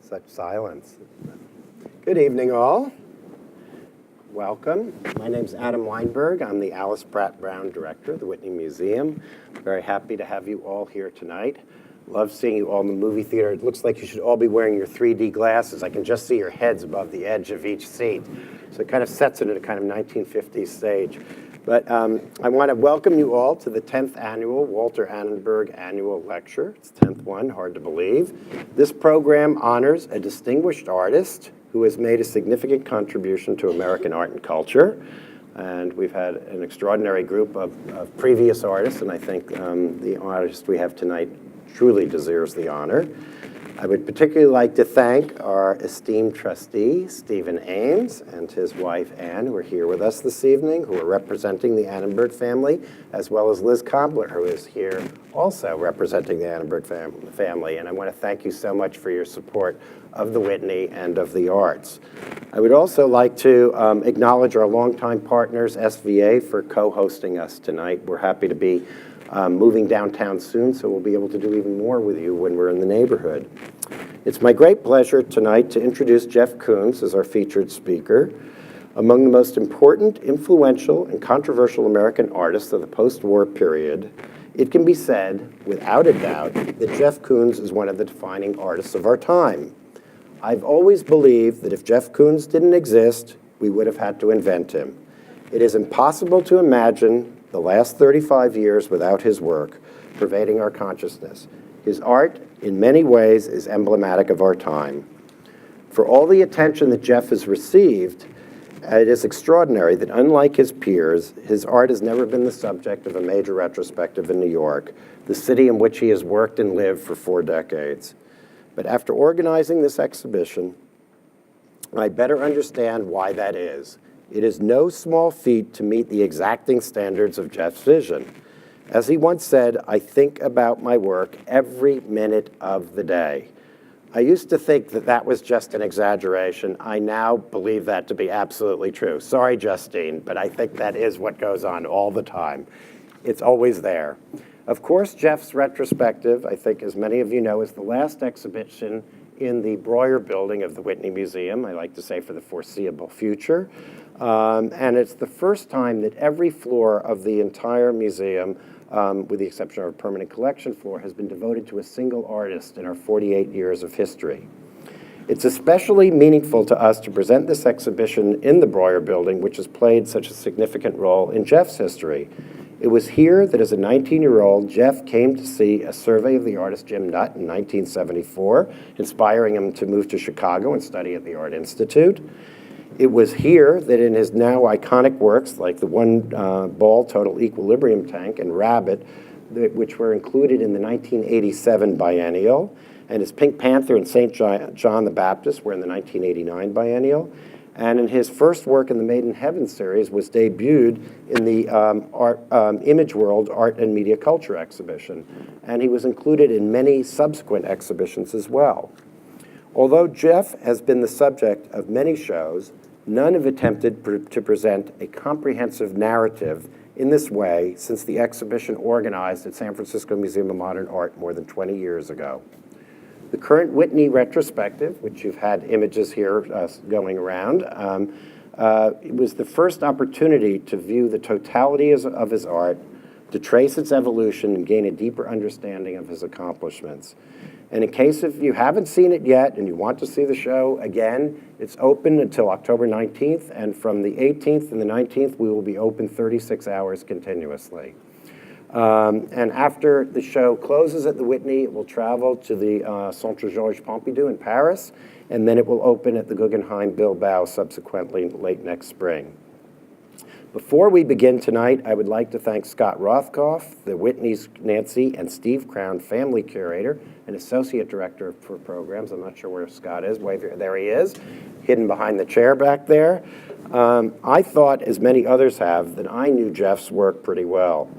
Such silence. Good evening, all. Welcome. My name's Adam Weinberg. I'm the Alice Pratt Brown Director of the Whitney Museum. Very happy to have you all here tonight. Love seeing you all in the movie theater. It looks like you should all be wearing your 3D glasses. I can just see your heads above the edge of each seat. So it kind of sets it at a kind of 1950s stage. But I want to welcome you all to the 10th annual Walter Annenberg Annual Lecture. It's the 10th one, hard to believe. This program honors a distinguished artist who has made a significant contribution to American art and culture. And we've had an extraordinary group of previous artists, and I think the artist we have tonight truly deserves the honor. I would particularly like to thank our esteemed trustee, Stephen Ames, and his wife, Anne, who are here with us this evening, who are representing the Annenberg family, as well as Liz Cobbler, who is here also representing the Annenberg family. And I want to thank you so much for your support of the Whitney and of the arts. I would also like to acknowledge our longtime partners, SVA, for co-hosting us tonight. We're happy to be moving downtown soon, so we'll be able to do even more with you when we're in the neighborhood. It's my great pleasure tonight to introduce Jeff Koons as our featured speaker. Among the most important, influential, and controversial American artists of the post-war period, it can be said, without a doubt, that Jeff Koons is one of the defining artists of our time. I've always believed that if Jeff Koons didn't exist, we would have had to invent him. It is impossible to imagine the last 35 years without his work pervading our consciousness. His art, in many ways, is emblematic of our time. For all the attention that Jeff has received, it is extraordinary that, unlike his peers, his art has never been the subject of a major retrospective in New York, the city in which he has worked and lived for 4 decades. But after organizing this exhibition, I better understand why that is. It is no small feat to meet the exacting standards of Jeff's vision. As he once said, I think about my work every minute of the day. I used to think that that was just an exaggeration. I now believe that to be absolutely true. Sorry, Justine, but I think that is what goes on all the time. It's always there. Of course, Jeff's retrospective, I think as many of you know, is the last exhibition in the Breuer building of the Whitney Museum, I like to say for the foreseeable future. And it's the first time that every floor of the entire museum, with the exception of our permanent collection floor, has been devoted to a single artist in our 48 years of history. It's especially meaningful to us to present this exhibition in the Breuer building, which has played such a significant role in Jeff's history. It was here that as a 19-year-old, Jeff came to see a survey of the artist Jim Nutt in 1974, inspiring him to move to Chicago and study at the Art Institute. It was here that in his now iconic works, like the One Ball Total Equilibrium Tank and Rabbit, which were included in the 1987 biennial, and his Pink Panther and St. John the Baptist were in the 1989 biennial, and in his first work in the Made in Heaven series was debuted in the Image World Art and Media Culture exhibition, and he was included in many subsequent exhibitions as well. Although Jeff has been the subject of many shows, none have attempted to present a comprehensive narrative in this way since the exhibition organized at San Francisco Museum of Modern Art more than 20 years ago. The current Whitney retrospective, which you've had images here going around, it was the first opportunity to view the totality of his art, to trace its evolution and gain a deeper understanding of his accomplishments. And in case if you haven't seen it yet and you want to see the show again, it's open until October 19th, and from the 18th and the 19th, we will be open 36 hours continuously. And after the show closes at the Whitney, it will travel to the Centre Georges Pompidou in Paris, and then it will open at the Guggenheim Bilbao subsequently late next spring. Before we begin tonight, I would like to thank Scott Rothkopf, the Whitney's Nancy and Steve Crown Family Curator and Associate Director for Programs. I'm not sure where Scott is. There he is, hidden behind the chair back there. I thought, as many others have, that I knew Jeff's work pretty well.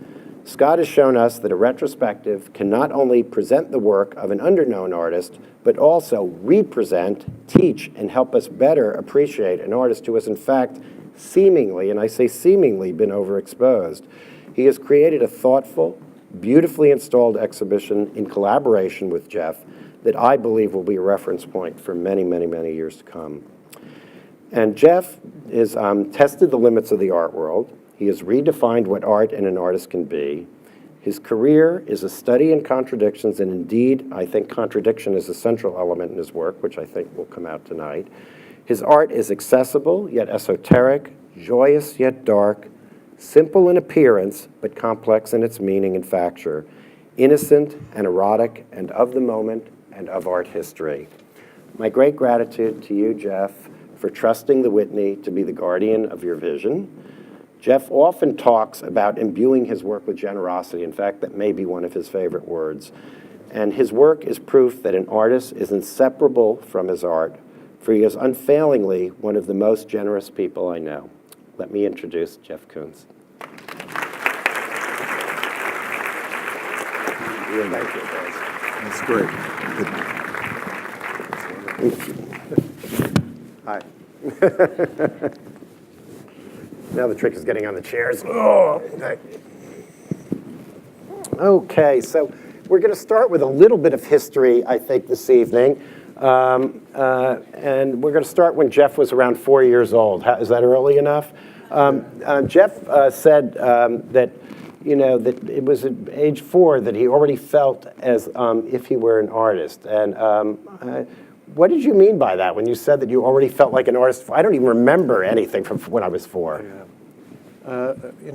Scott has shown us that a retrospective can not only present the work of an underknown artist, but also represent, teach, and help us better appreciate an artist who has in fact seemingly, and I say seemingly, been overexposed. He has created a thoughtful, beautifully installed exhibition in collaboration with Jeff that I believe will be a reference point for many, many, many years to come. And Jeff has tested the limits of the art world. He has redefined what art and an artist can be. His career is a study in contradictions, and indeed, I think contradiction is a central element in his work, which I think will come out tonight. His art is accessible, yet esoteric, joyous, yet dark, simple in appearance, but complex in its meaning and facture, innocent and erotic, and of the moment and of art history. My great gratitude to you, Jeff, for trusting the Whitney to be the guardian of your vision. Jeff often talks about imbuing his work with generosity. In fact, that may be one of his favorite words. And his work is proof that an artist is inseparable from his art, for he is unfailingly one of the most generous people I know. Let me introduce Jeff Koons. That's great. Hi. Now the trick is getting on the chairs. Oh, okay, so we're going to start with a little bit of history, I think, this evening. And we're going to start when Jeff was around 4 years old. Is that early enough? Jeff said that, that it was at age 4 that he already felt as if he were an artist. And what did you mean by that when you said that you already felt like an artist? I don't even remember anything from when I was 4. Yeah.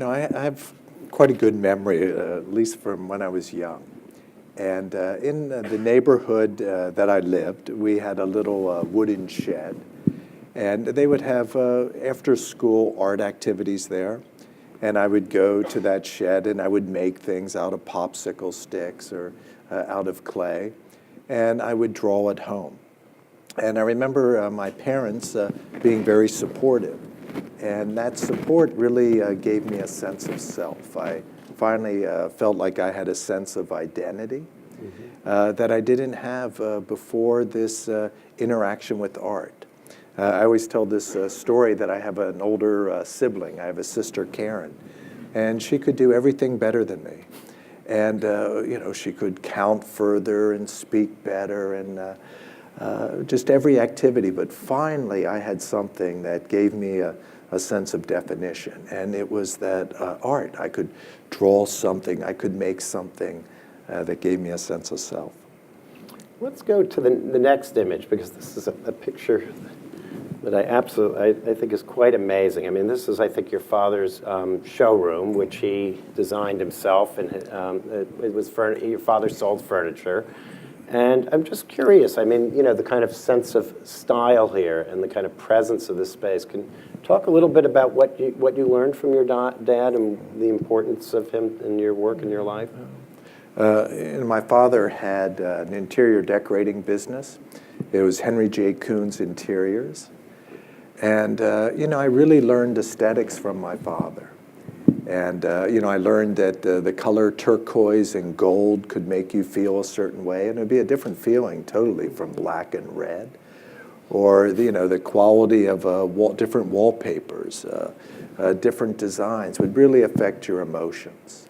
I have quite a good memory, at least from when I was young. And in the neighborhood that I lived, we had a little wooden shed. And they would have after-school art activities there. And I would go to that shed and I would make things out of popsicle sticks or out of clay. And I would draw at home. And I remember my parents being very supportive. And that support really gave me a sense of self. I finally felt like I had a sense of identity that I didn't have before this interaction with art. I always tell this story that I have an older sibling. I have a sister, Karen, and she could do everything better than me. And, she could count further and speak better and just every activity. But finally, I had something that gave me a sense of definition, and it was that art. I could draw something, I could make something that gave me a sense of self. Let's go to the next image, because this is a picture that I think is quite amazing. I mean, this is, I think, your father's showroom, which he designed himself, and it was your father sold furniture. And I'm just curious, I mean, the kind of sense of style here and the kind of presence of this space. Can you talk a little bit about what you learned from your dad and the importance of him in your work and your life? My father had an interior decorating business. It was Henry J. Koons Interiors. And, I really learned aesthetics from my father. And, I learned that the color turquoise and gold could make you feel a certain way. And it would be a different feeling totally from black and red. Or, the quality of different wallpapers, different designs would really affect your emotions.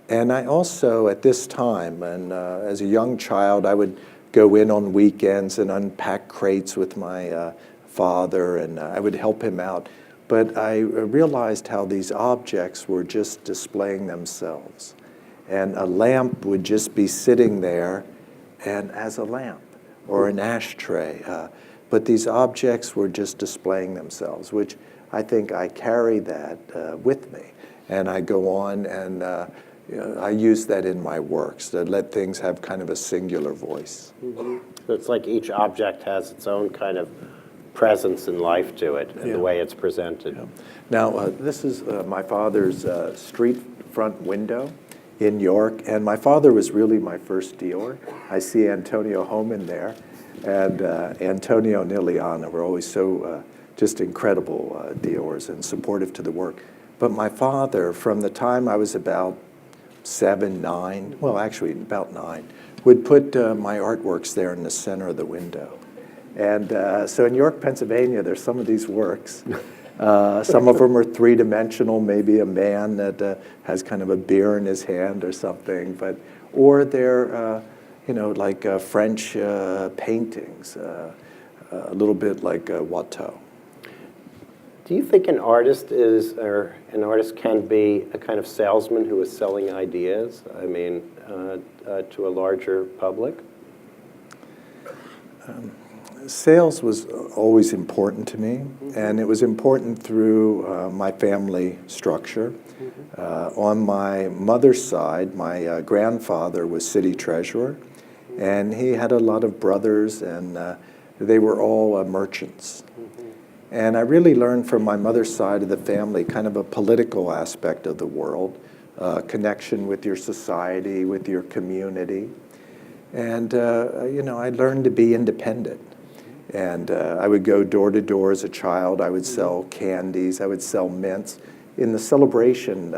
And I also, at this time, and as a young child, I would go in on weekends and unpack crates with my father, and I would help him out. But I realized how these objects were just displaying themselves. And a lamp would just be sitting there and as a lamp, or an ashtray. But these objects were just displaying themselves, which I think I carry that with me. And I go on and I use that in my works, to let things have kind of a singular voice. Mm-hmm. So it's like each object has its own kind of presence and life to it, and the way it's presented. Yeah. Now, this is my father's street front window in York, and my father was really my first dealer. I see Antonio Homan there, and Antonio and Ileana were always so just incredible dealers and supportive to the work. But my father, from the time I was about 7, 9, well, actually about 9, would put my artworks there in the center of the window. And so in York, Pennsylvania, there's some of these works. Some of them are three-dimensional, maybe a man that has kind of a beer in his hand or something. Or they're, like French paintings, a little bit like Watteau. Do you think an artist can be a kind of salesman who is selling ideas, to a larger public? Sales was always important to me, and it was important through my family structure. On my mother's side, my grandfather was city treasurer, and he had a lot of brothers, and they were all merchants. And I really learned from my mother's side of the family kind of a political aspect of the world, connection with your society, with your community. And, I learned to be independent. And I would go door to door as a child. I would sell candies. I would sell mints. In the celebration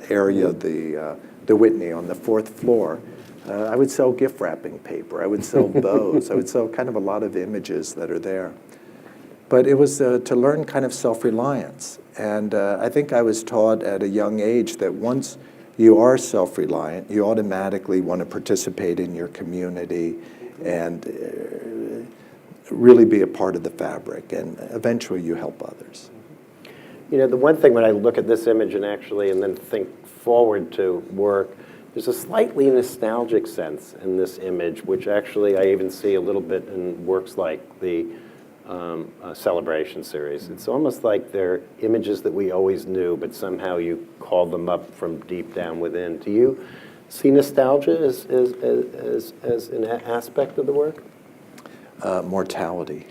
area, the Whitney on the 4th floor, I would sell gift wrapping paper. I would sell bows. I would sell kind of a lot of images that are there. But it was to learn kind of self-reliance. And I think I was taught at a young age that once you are self-reliant, you automatically want to participate in your community and really be a part of the fabric. And eventually you help others. The one thing when I look at this image and then think forward to work, there's a slightly nostalgic sense in this image, which actually I even see a little bit in works like the Celebration series. It's almost like they're images that we always knew, but somehow you called them up from deep down within. Do you see nostalgia as an aspect of the work? Mortality.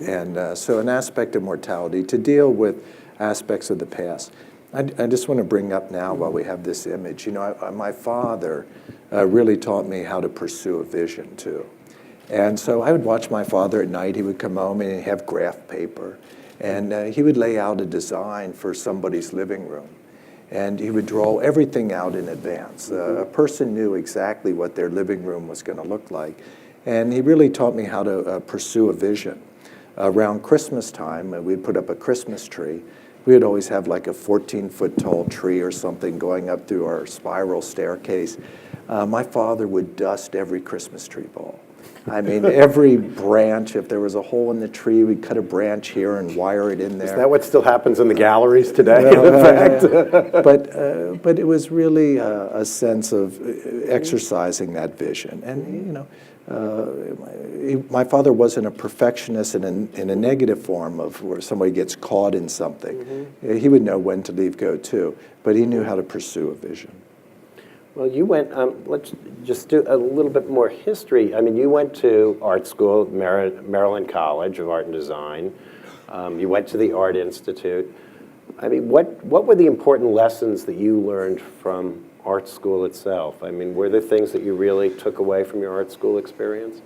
And so an aspect of mortality, to deal with aspects of the past. I just want to bring up now while we have this image, my father really taught me how to pursue a vision too. And so I would watch my father at night. He would come home and he'd have graph paper. And he would lay out a design for somebody's living room. And he would draw everything out in advance. A person knew exactly what their living room was going to look like. And he really taught me how to pursue a vision. Around Christmas time, we'd put up a Christmas tree. We would always have like a 14-foot tall tree or something going up through our spiral staircase. My father would dust every Christmas tree ball. Every branch, if there was a hole in the tree, we'd cut a branch here and wire it in there. Is that what still happens in the galleries today, in fact? But it was really a sense of exercising that vision. And, my father wasn't a perfectionist in a negative form of where somebody gets caught in something. He would know when to leave go too, but he knew how to pursue a vision. Well, you went, let's just do a little bit more history. You went to art school at Maryland College of Art and Design. You went to the Art Institute. What were the important lessons that you learned from art school itself? Were there things that you really took away from your art school experience?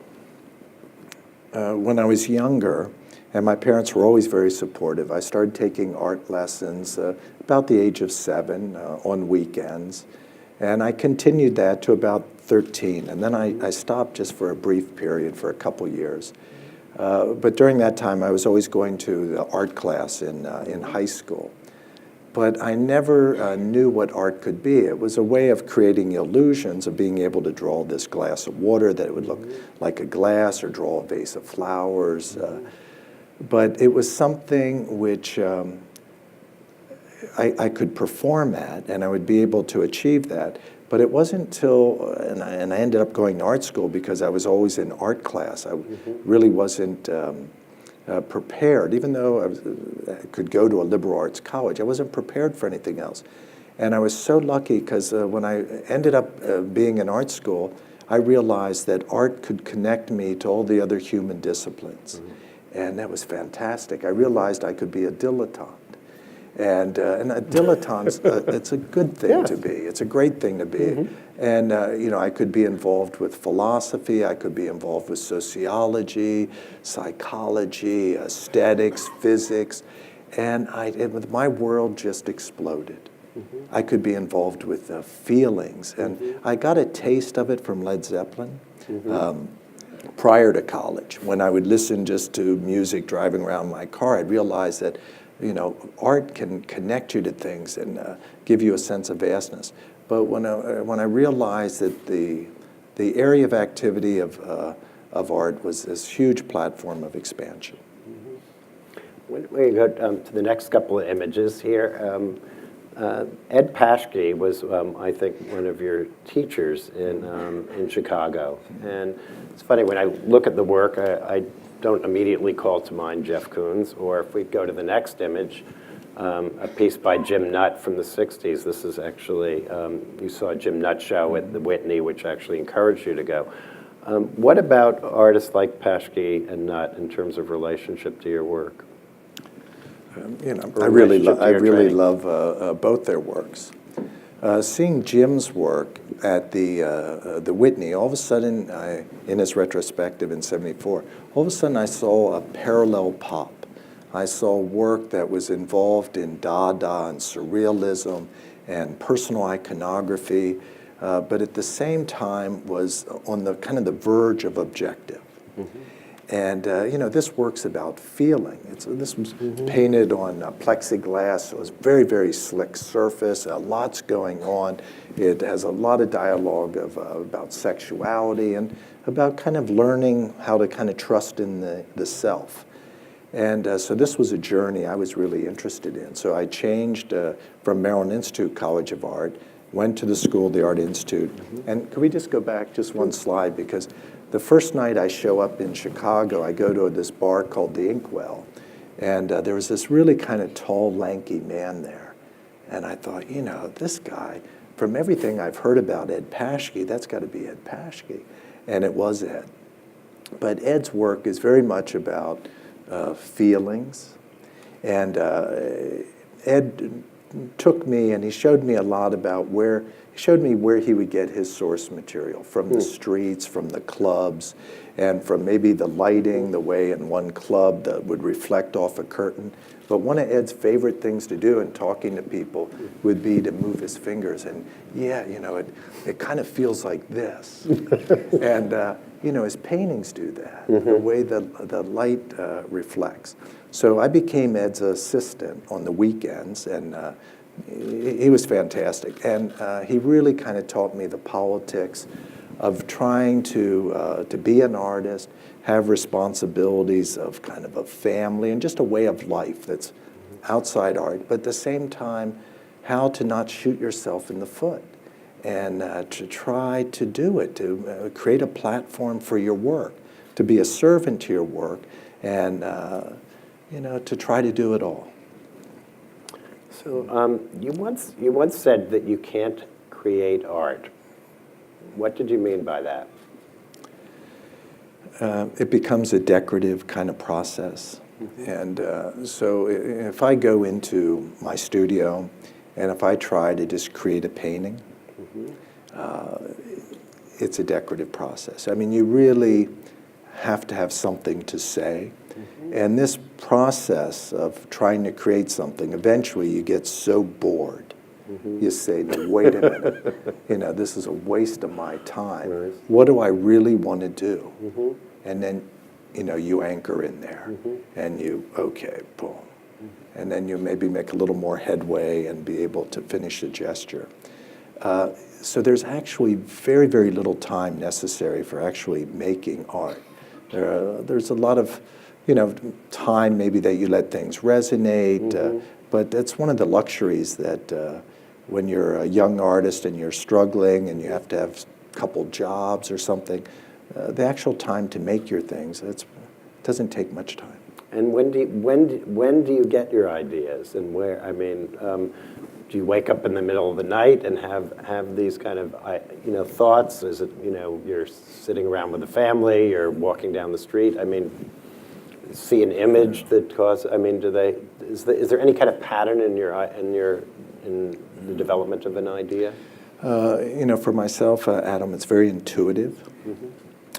When I was younger, and my parents were always very supportive, I started taking art lessons about the age of 7 on weekends. And I continued that to about 13. And then I stopped just for a brief period for a couple years. But during that time, I was always going to the art class in high school. But I never knew what art could be. It was a way of creating illusions of being able to draw this glass of water that it would look like a glass, or draw a vase of flowers. But it was something which I could perform at, and I would be able to achieve that. But it wasn't until, and I ended up going to art school because I was always in art class. I really wasn't prepared. Even though I could go to a liberal arts college, I wasn't prepared for anything else. And I was so lucky because when I ended up being in art school, I realized that art could connect me to all the other human disciplines. And that was fantastic. I realized I could be a dilettante. And a dilettante, it's a good thing to be. It's a great thing to be. And, I could be involved with philosophy. I could be involved with sociology, psychology, aesthetics, physics. And my world just exploded. I could be involved with feelings. And I got a taste of it from Led Zeppelin. Prior to college, when I would listen just to music driving around my car, I'd realize that art can connect you to things and give you a sense of vastness. But when I realized that the the area of activity of art was this huge platform of expansion. When we go to the next couple of images here, Ed Paschke was, I think, one of your teachers in Chicago. And it's funny, when I look at the work, I don't immediately call to mind Jeff Koons. Or if we go to the next image, a piece by Jim Nutt from the 60s. This is actually, you saw a Jim Nutt show at the Whitney, which actually encouraged you to go. What about artists like Paschke and Nutt in terms of relationship to your work? I really love both their works. Seeing Jim's work at the Whitney, all of a sudden, in his retrospective in '74, all of a sudden I saw a parallel pop. I saw work that was involved in Dada and Surrealism and personal iconography, but at the same time was on the kind of the verge of objective. Mm-hmm. And this work's about feeling. This was painted on plexiglass. So it was very, very slick surface. Lots going on. It has a lot of dialogue about sexuality and about kind of learning how to kind of trust in the self. And so this was a journey I was really interested in. So I changed from Maryland Institute College of Art, went to the School of the Art Institute. Mm-hmm. And could we just go back just one slide? Because the first night I show up in Chicago, I go to this bar called the Inkwell, and there was this really kind of tall, lanky man there. And I thought, this guy, from everything I've heard about Ed Paschke, that's got to be Ed Paschke. And it was Ed. But Ed's work is very much about feelings. And Ed took me and he showed me a lot about he showed me where he would get his source material, from the streets, from the clubs, and from maybe the lighting, the way in one club that would reflect off a curtain. But one of Ed's favorite things to do in talking to people would be to move his fingers. And it kind of feels like this. And, his paintings do that, the way the light reflects. So I became Ed's assistant on the weekends, and he was fantastic. And he really kind of taught me the politics of trying to be an artist, have responsibilities of kind of a family and just a way of life that's outside art, but at the same time, how to not shoot yourself in the foot and to try to do it, to create a platform for your work, to be a servant to your work, and to try to do it all. So you once said that you can't create art. What did you mean by that? It becomes a decorative kind of process. Mm-hmm. And so if I go into my studio and if I try to just create a painting, it's a decorative process. I mean, you really have to have something to say. Mm-hmm. And this process of trying to create something, eventually you get so bored. Mm-hmm. You say, no, wait a minute, this is a waste of my time. Right. What do I really want to do? Mm-hmm. And then, you anchor in there, and okay, boom. Mm-hmm. And then you maybe make a little more headway and be able to finish the gesture. So there's actually very, very little time necessary for actually making art. There's a lot of, time maybe that you let things resonate, but that's one of the luxuries that when you're a young artist and you're struggling and you have to have a couple jobs or something, the actual time to make your things, it doesn't take much time. And when do you get your ideas, and where? I mean, do you wake up in the middle of the night and have these kind of thoughts? Is it you're sitting around with a family, you're walking down the street? I mean, see an image that causes. I mean, is there any kind of pattern in the development of an idea? For myself, Adam, it's very intuitive. Mm-hmm.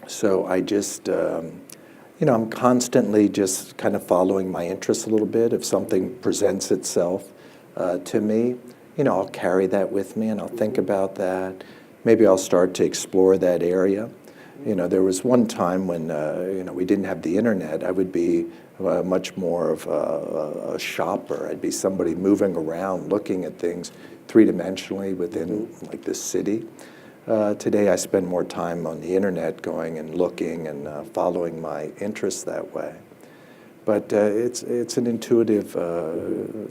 So I just, I'm constantly just kind of following my interests a little bit. If something presents itself to me, I'll carry that with me and I'll think about that. Maybe I'll start to explore that area. There was one time when, we didn't have the internet. I would be much more of a shopper. I'd be somebody moving around, looking at things three-dimensionally within like this city. Today I spend more time on the internet going and looking and following my interests that way. But it's an intuitive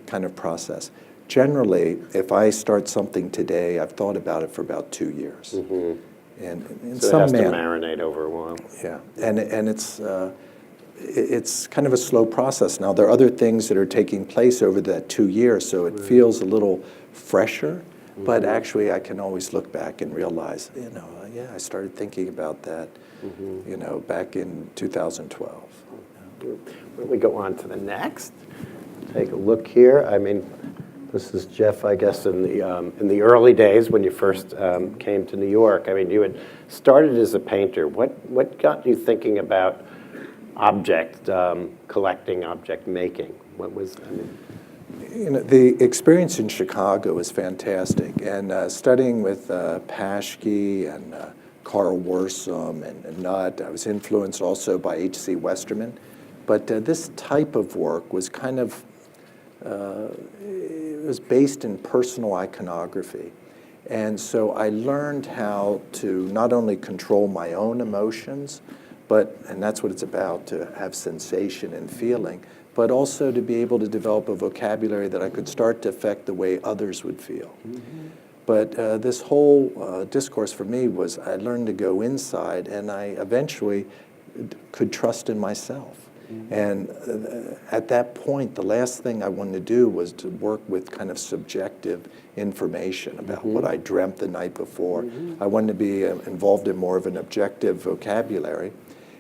kind of process. Generally, if I start something today, I've thought about it for about 2 years. And in So some it has manner, to marinate over a while. yeah, and it's kind of a slow process. Now, there are other things that are taking place over that 2 years, so it feels a little fresher, but actually I can always look back and realize, yeah, I started thinking about that, back in 2012. Why don't we go on to the next? Take a look here. I mean, this is Jeff, I guess, in the early days when you first came to New York. I mean, you had started as a painter. What got you thinking about object collecting, object making? What was, I mean... The experience in Chicago was fantastic, and studying with Paschke and Carl Worsum and Nutt, I was influenced also by H.C. Westerman. But this type of work was kind of, it was based in personal iconography. And so I learned how to not only control my own emotions, and that's what it's about, to have sensation and feeling, but also to be able to develop a vocabulary that I could start to affect the way others would feel. But this whole discourse for me was I learned to go inside, and I eventually could trust in myself. And at that point, the last thing I wanted to do was to work with kind of subjective information about what I dreamt the night before. I wanted to be involved in more of an objective vocabulary.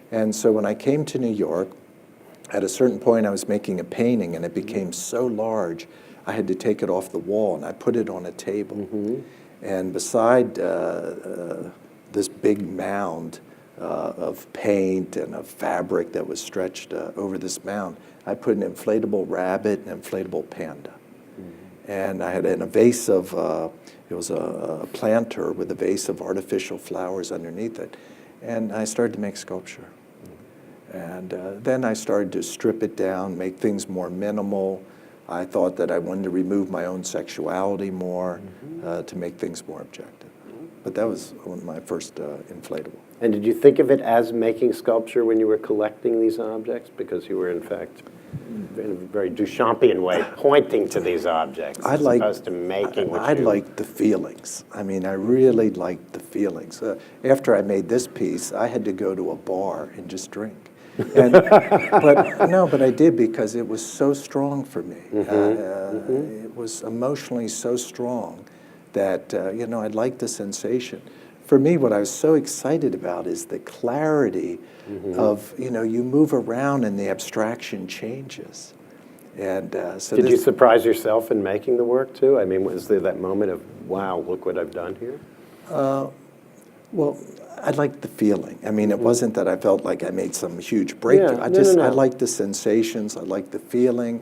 And so when I came to New York, at a certain point I was making a painting, and it became so large I had to take it off the wall, and I put it on a table. And beside this big mound of paint and of fabric that was stretched over this mound, I put an inflatable rabbit and an inflatable panda. And I had in a vase of, it was a planter with a vase of artificial flowers underneath it. And I started to make sculpture. And then I started to strip it down, make things more minimal. I thought that I wanted to remove my own sexuality more to make things more objective. But that was my first inflatable. And did you think of it as making sculpture when you were collecting these objects? Because you were, in fact, in a very Duchampian way, pointing to these objects as opposed to making what I liked the feelings. I mean, I really liked the feelings. After I made this piece, I had to go to a bar and just drink. But I did, because it was so strong for me. It was emotionally so strong that, I liked the sensation. For me, what I was so excited about is the clarity of, you move around and the abstraction changes. And so did you surprise yourself in making the work too? I mean, was there that moment of, wow, look what I've done here? Well, I liked the feeling. I mean, it wasn't that I felt like I made some huge breakthrough. I liked the sensations. I liked the feeling.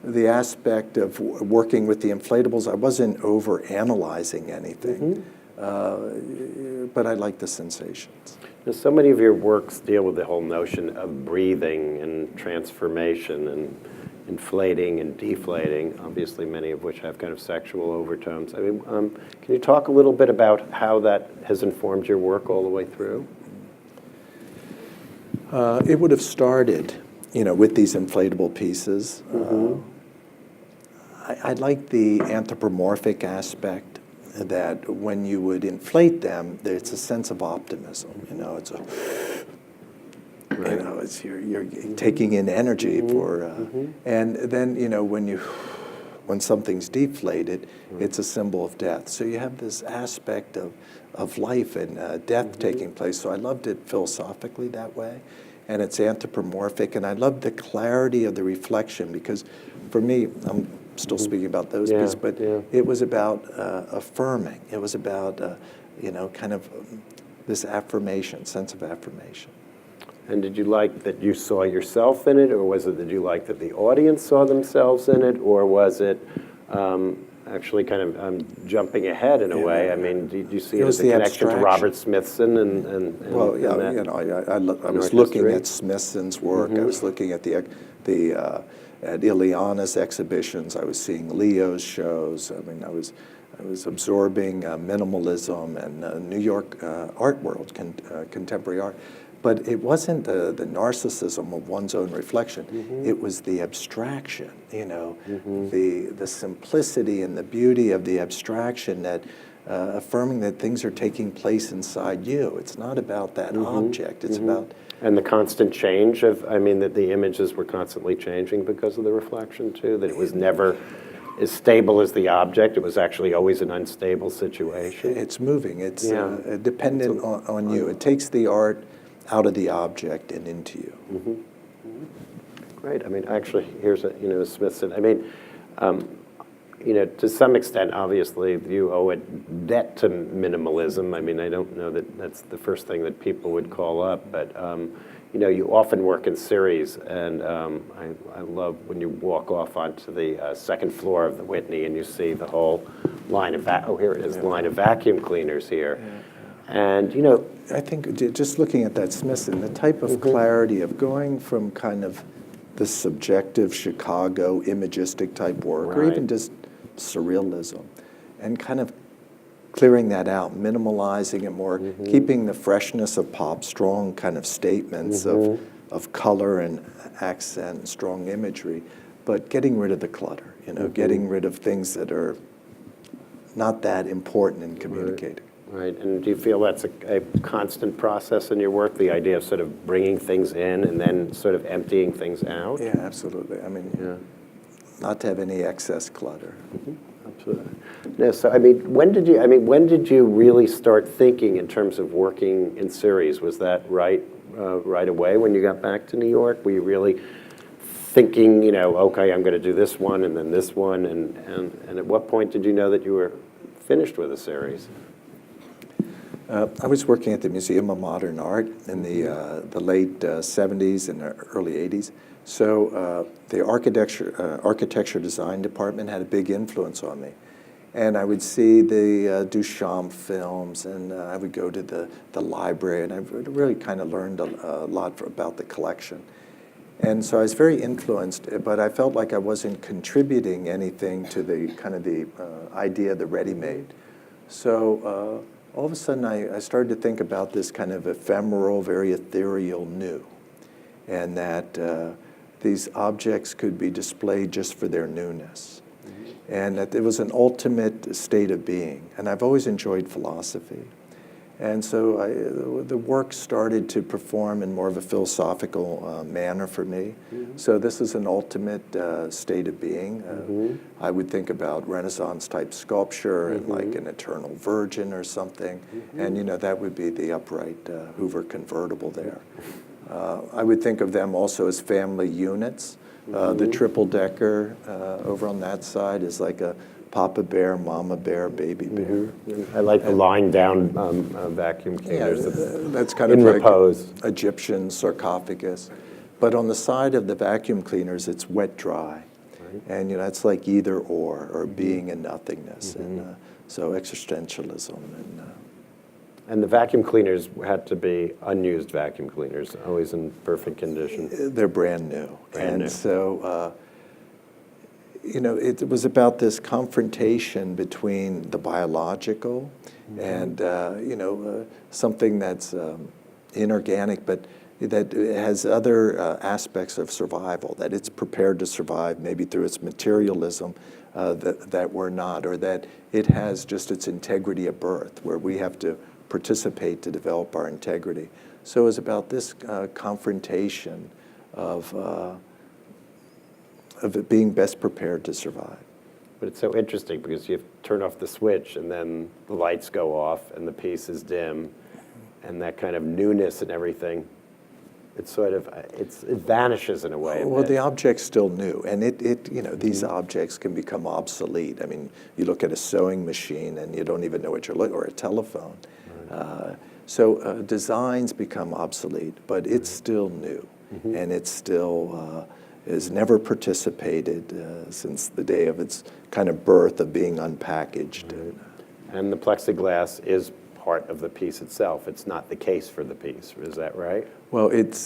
The aspect of working with the inflatables, I wasn't over-analyzing anything. But I liked the sensations. Now, so many of your works deal with the whole notion of breathing and transformation and inflating and deflating, obviously many of which have kind of sexual overtones. I mean, can you talk a little bit about how that has informed your work all the way through? It would have started, with these inflatable pieces. I like the anthropomorphic aspect, that when you would inflate them, there's a sense of optimism. It's a, it's you're taking in energy for, and then when something's deflated, it's a symbol of death. So you have this aspect of life and death taking place. So I loved it philosophically that way, and it's anthropomorphic, and I loved the clarity of the reflection, because for me, I'm still speaking about those pieces, but it was about affirming. It was about, kind of this affirmation, sense of affirmation. And did you like that you saw yourself in it, or was it that you liked that the audience saw themselves in it, or was it actually kind of jumping ahead in a way? I mean, did you see it as a connection to Robert Smithson Well, yeah, I was looking at Smithson's work. I was looking at at Ileana's exhibitions. I was seeing Leo's shows. I mean, I was I was absorbing minimalism and New York art world, contemporary art. But it wasn't the narcissism of one's own reflection. It was the abstraction, the simplicity and the beauty of the abstraction, that affirming that things are taking place inside you. It's not about that object. It's about... And the constant change of, that the images were constantly changing because of the reflection too, that it was never as stable as the object. It was actually always an unstable situation. It's moving. It's dependent on you. It takes the art out of the object and into you. Great. Actually, here's a Smithson. To some extent, obviously, you owe a debt to minimalism. I don't know that that's the first thing that people would call up, but you often work in series, and I love when you walk off onto the second floor of the Whitney and you see the whole line of line of vacuum cleaners here. And I think just looking at that Smithson, the type of clarity of going from kind of the subjective Chicago imagistic type work, or even just surrealism, and kind of clearing that out, minimalizing it more, keeping the freshness of pop, strong kind of statements of color and accent and strong imagery, but getting rid of the clutter, getting rid of things that are not that important in communicating. Right, and do you feel that's a constant process in your work, the idea of sort of bringing things in and then sort of emptying things out? Yeah, absolutely. Not to have any excess clutter. Absolutely. No, so when did you really start thinking in terms of working in series? Was that right away when you got back to New York? Were you really thinking, okay, I'm going to do this one and then this one, and at what point did you know that you were finished with a series? I was working at the Museum of Modern Art in the late 70s and early 80s. So the architecture design department had a big influence on me. And I would see the Duchamp films, and I would go to the library, and I really kind of learned a lot about the collection. And so I was very influenced, but I felt like I wasn't contributing anything to the kind of the idea of the ready-made. So all of a sudden, I started to think about this kind of ephemeral, very ethereal new, and that these objects could be displayed just for their newness, and that it was an ultimate state of being. And I've always enjoyed philosophy. And so the work started to perform in more of a philosophical manner for me. So this is an ultimate state of being. I would think about Renaissance-type sculpture and like an eternal virgin or something. And, that would be the upright Hoover convertible there. I would think of them also as family units. The triple-decker over on that side is like a Papa Bear, Mama Bear, Baby Bear. I like the lying down vacuum cleaners. That's kind in of like repose. Egyptian sarcophagus. But on the side of the vacuum cleaners, it's wet-dry. And that's like either or being and nothingness. And so existentialism. And the vacuum cleaners had to be unused vacuum cleaners, always in perfect condition. They're brand new. Brand new. So it was about this confrontation between the biological and, something that's inorganic, but that has other aspects of survival, that it's prepared to survive maybe through its materialism that we're not, or that it has just its integrity of birth, where we have to participate to develop our integrity. So it was about this confrontation of it being best prepared to survive. But it's so interesting because you turn off the switch and then the lights go off and the piece is dim, and that kind of newness and everything, it's sort of, it vanishes in a way. Well, the object's still new, and these objects can become obsolete. You look at a sewing machine and you don't even know what you're looking, or a telephone. So designs become obsolete, but it's still new, and it's still has never participated since the day of its kind of birth of being unpackaged. And the plexiglass is part of the piece itself. It's not the case for the piece. Is that right? Well, it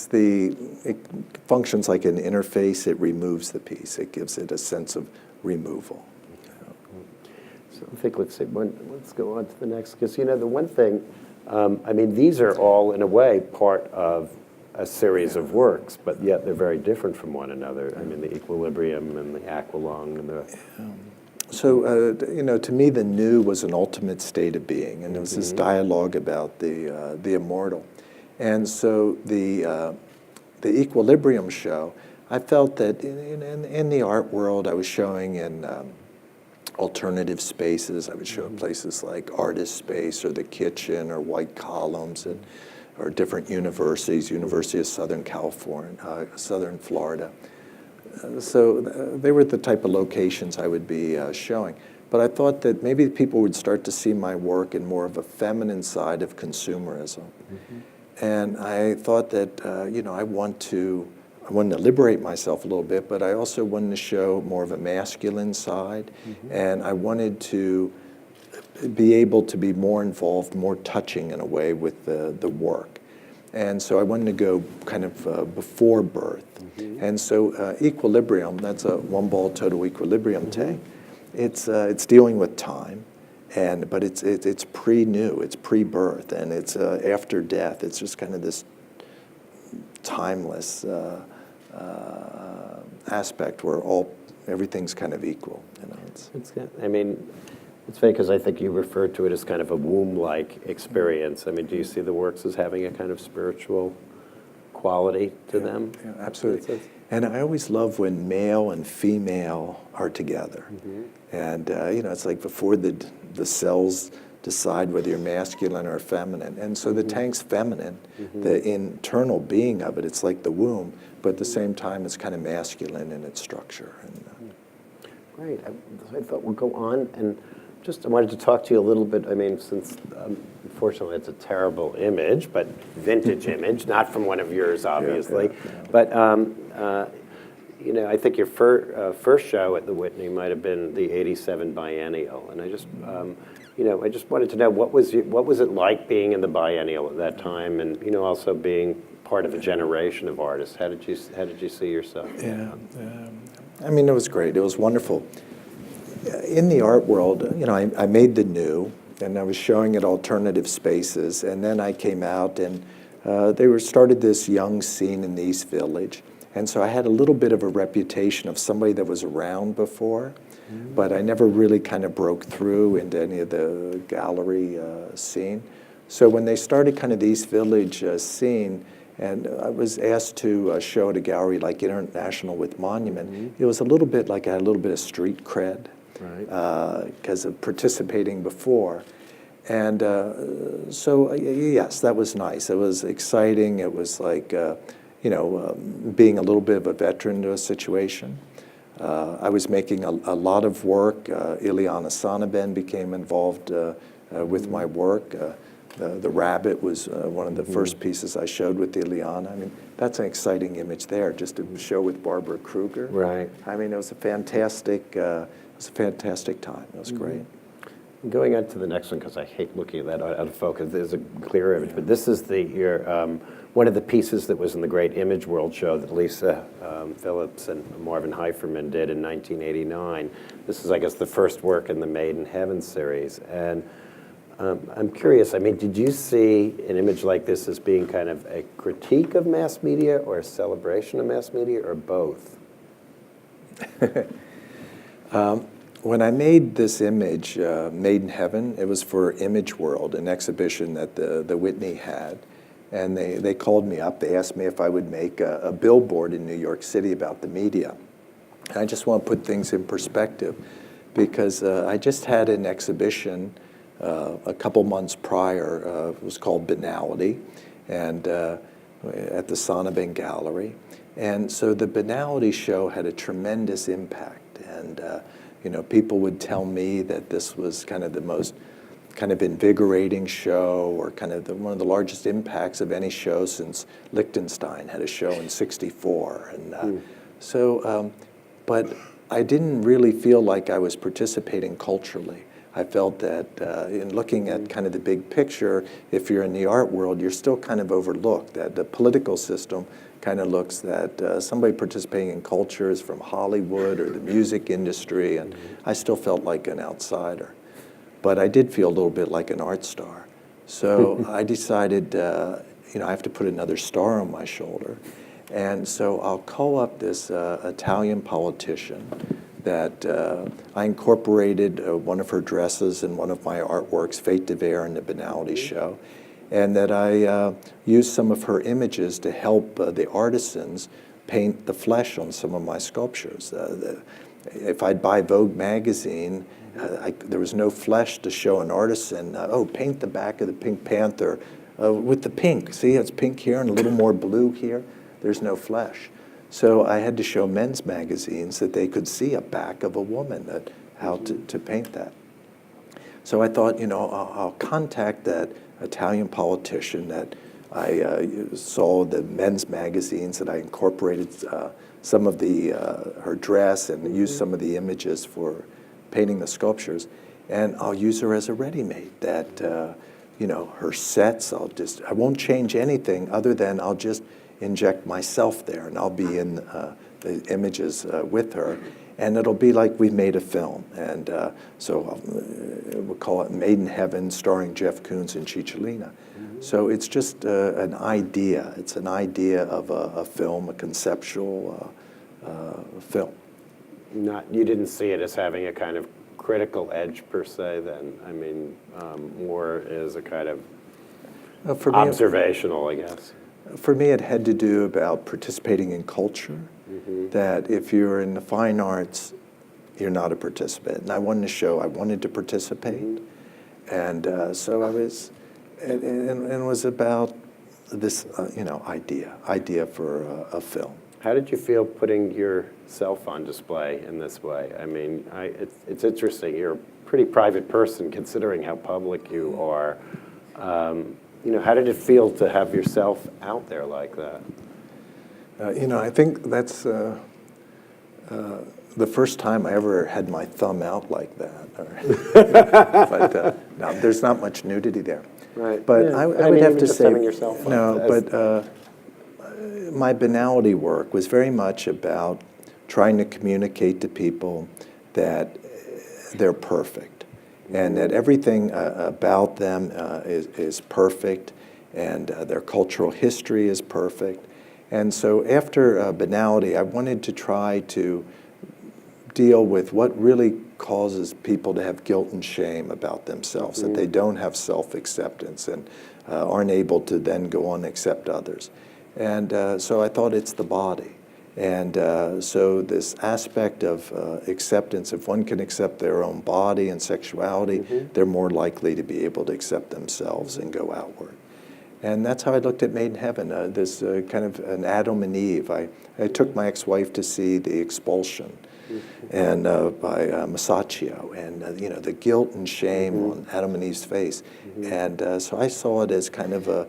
functions like an interface. It removes the piece. It gives it a sense of removal. So I think, let's go on to the next, because, the one thing, I mean, these are all, in a way, part of a series of works, but yet they're very different from one another. I mean, the equilibrium and the aqualung and the... So, to me, the new was an ultimate state of being, and it was this dialogue about the immortal. And so the equilibrium show, I felt that in the art world, I was showing in alternative spaces. I would show places like Artist Space or The Kitchen or White Columns or different universities, University of Southern California, Southern Florida. So they were the type of locations I would be showing. But I thought that maybe people would start to see my work in more of a feminine side of consumerism. And I thought that, I wanted to liberate myself a little bit, but I also wanted to show more of a masculine side. And I wanted to be able to be more involved, more touching in a way with the work. And so I wanted to go kind of before birth. And so equilibrium, that's a one-ball total equilibrium tank. It's dealing with time, but it's pre-new, it's pre-birth, and it's after death. It's just kind of this timeless aspect where everything's kind of equal. I mean, it's funny because I think you referred to it as kind of a womb-like experience. I mean, do you see the works as having a kind of spiritual quality to them? Yeah, absolutely. And I always love when male and female are together. And, it's like before the cells decide whether you're masculine or feminine. And so the tank's feminine, the internal being of it, it's like the womb, but at the same time it's kind of masculine in its structure. Great. I thought we'll go on, and I wanted to talk to you a little bit. I mean, since unfortunately it's a terrible image, but vintage image, not from one of yours, obviously. But I think your first show at the Whitney might have been the '87 biennial, and I just wanted to know what was it like being in the biennial at that time, and also being part of a generation of artists. How did you see yourself? Yeah, I mean, it was great. It was wonderful. In the art world, I made the new, and I was showing at alternative spaces, and then I came out, and they started this young scene in the East Village, and so I had a little bit of a reputation of somebody that was around before, but I never really kind of broke through into any of the gallery scene. So when they started kind of the East Village scene, and I was asked to show at a gallery like International with Monument, it was a little bit like I had a little bit of street cred. Because of participating before. And so, yes, that was nice. It was exciting. It was like, being a little bit of a veteran to a situation. I was making a lot of work. Ileana Sonnabend became involved with my work. The rabbit was one of the first pieces I showed with Ileana. I mean, that's an exciting image there, just to show with Barbara Kruger. Right. I mean, it was a fantastic time. It was great. Going on to the next one, because I hate looking at that out of focus. There's a clear image, but this is one of the pieces that was in the Great Image World show that Lisa Phillips and Marvin Heiferman did in 1989. This is, I guess, the first work in the Made in Heaven series. And I'm curious, I mean, did you see an image like this as being kind of a critique of mass media or a celebration of mass media, or both? When I made this image, Made in Heaven, it was for Image World, an exhibition that the Whitney had. And they called me up. They asked me if I would make a billboard in New York City about the media. And I just want to put things in perspective, because I just had an exhibition a couple months prior. It was called Banality, and at the Sonnabend Gallery. And so the Banality show had a tremendous impact. And people would tell me that this was kind of the most kind of invigorating show, or kind of one of the largest impacts of any show since Liechtenstein had a show in '64. And but I didn't really feel like I was participating culturally. I felt that in looking at kind of the big picture, if you're in the art world, you're still kind of overlooked, that the political system kind of looks that somebody participating in culture is from Hollywood or the music industry, and I still felt like an outsider. but I did feel a little bit like an art star. So I decided, I have to put another star on my shoulder. And so I'll call up this Italian politician that I incorporated one of her dresses in one of my artworks, Fête d'Hiver and the Banality Show, and that I used some of her images to help the artisans paint the flesh on some of my sculptures. If I'd buy Vogue magazine, there was no flesh to show an artisan, paint the back of the Pink Panther with the pink. See, it's pink here and a little more blue here. There's no flesh. So I had to show men's magazines that they could see a back of a woman, how to paint that. So I thought, I'll contact that Italian politician that I saw the men's magazines, that I incorporated some of her dress and used some of the images for painting the sculptures. And I'll use her as a ready-made, that, her sets, I won't change anything other than I'll just inject myself there, and I'll be in the images with her, and it'll be like we made a film. And so we'll call it Made in Heaven, starring Jeff Koons and Cicciolina. So it's just an idea. It's an idea of a film, a conceptual film. You didn't see it as having a kind of critical edge per se then? I mean, more as a kind of For me, observational, I guess. For me, it had to do about participating in culture, that if you're in the fine arts, you're not a participant. And I wanted to participate. And so I was, and it was about this, idea for a film. How did you feel putting yourself on display in this way? I mean, it's interesting. You're a pretty private person considering how public you are. How did it feel to have yourself out there like that? I think that's the first time I ever had my thumb out like that. But no, there's not much nudity there. Right. But yeah. I would have to say, yourself my banality work was very much about trying to communicate to people that they're perfect, and that everything about them is perfect, and their cultural history is perfect. And so after banality, I wanted to try to deal with what really causes people to have guilt and shame about themselves, that they don't have self-acceptance and aren't able to then go on and accept others. And so I thought it's the body. And so this aspect of acceptance, if one can accept their own body and sexuality, they're more likely to be able to accept themselves and go outward. And that's how I looked at Made in Heaven, this kind of an Adam and Eve. I took my ex-wife to see The Expulsion and by Masaccio, and the guilt and shame on Adam and Eve's face. And so I saw it as kind of a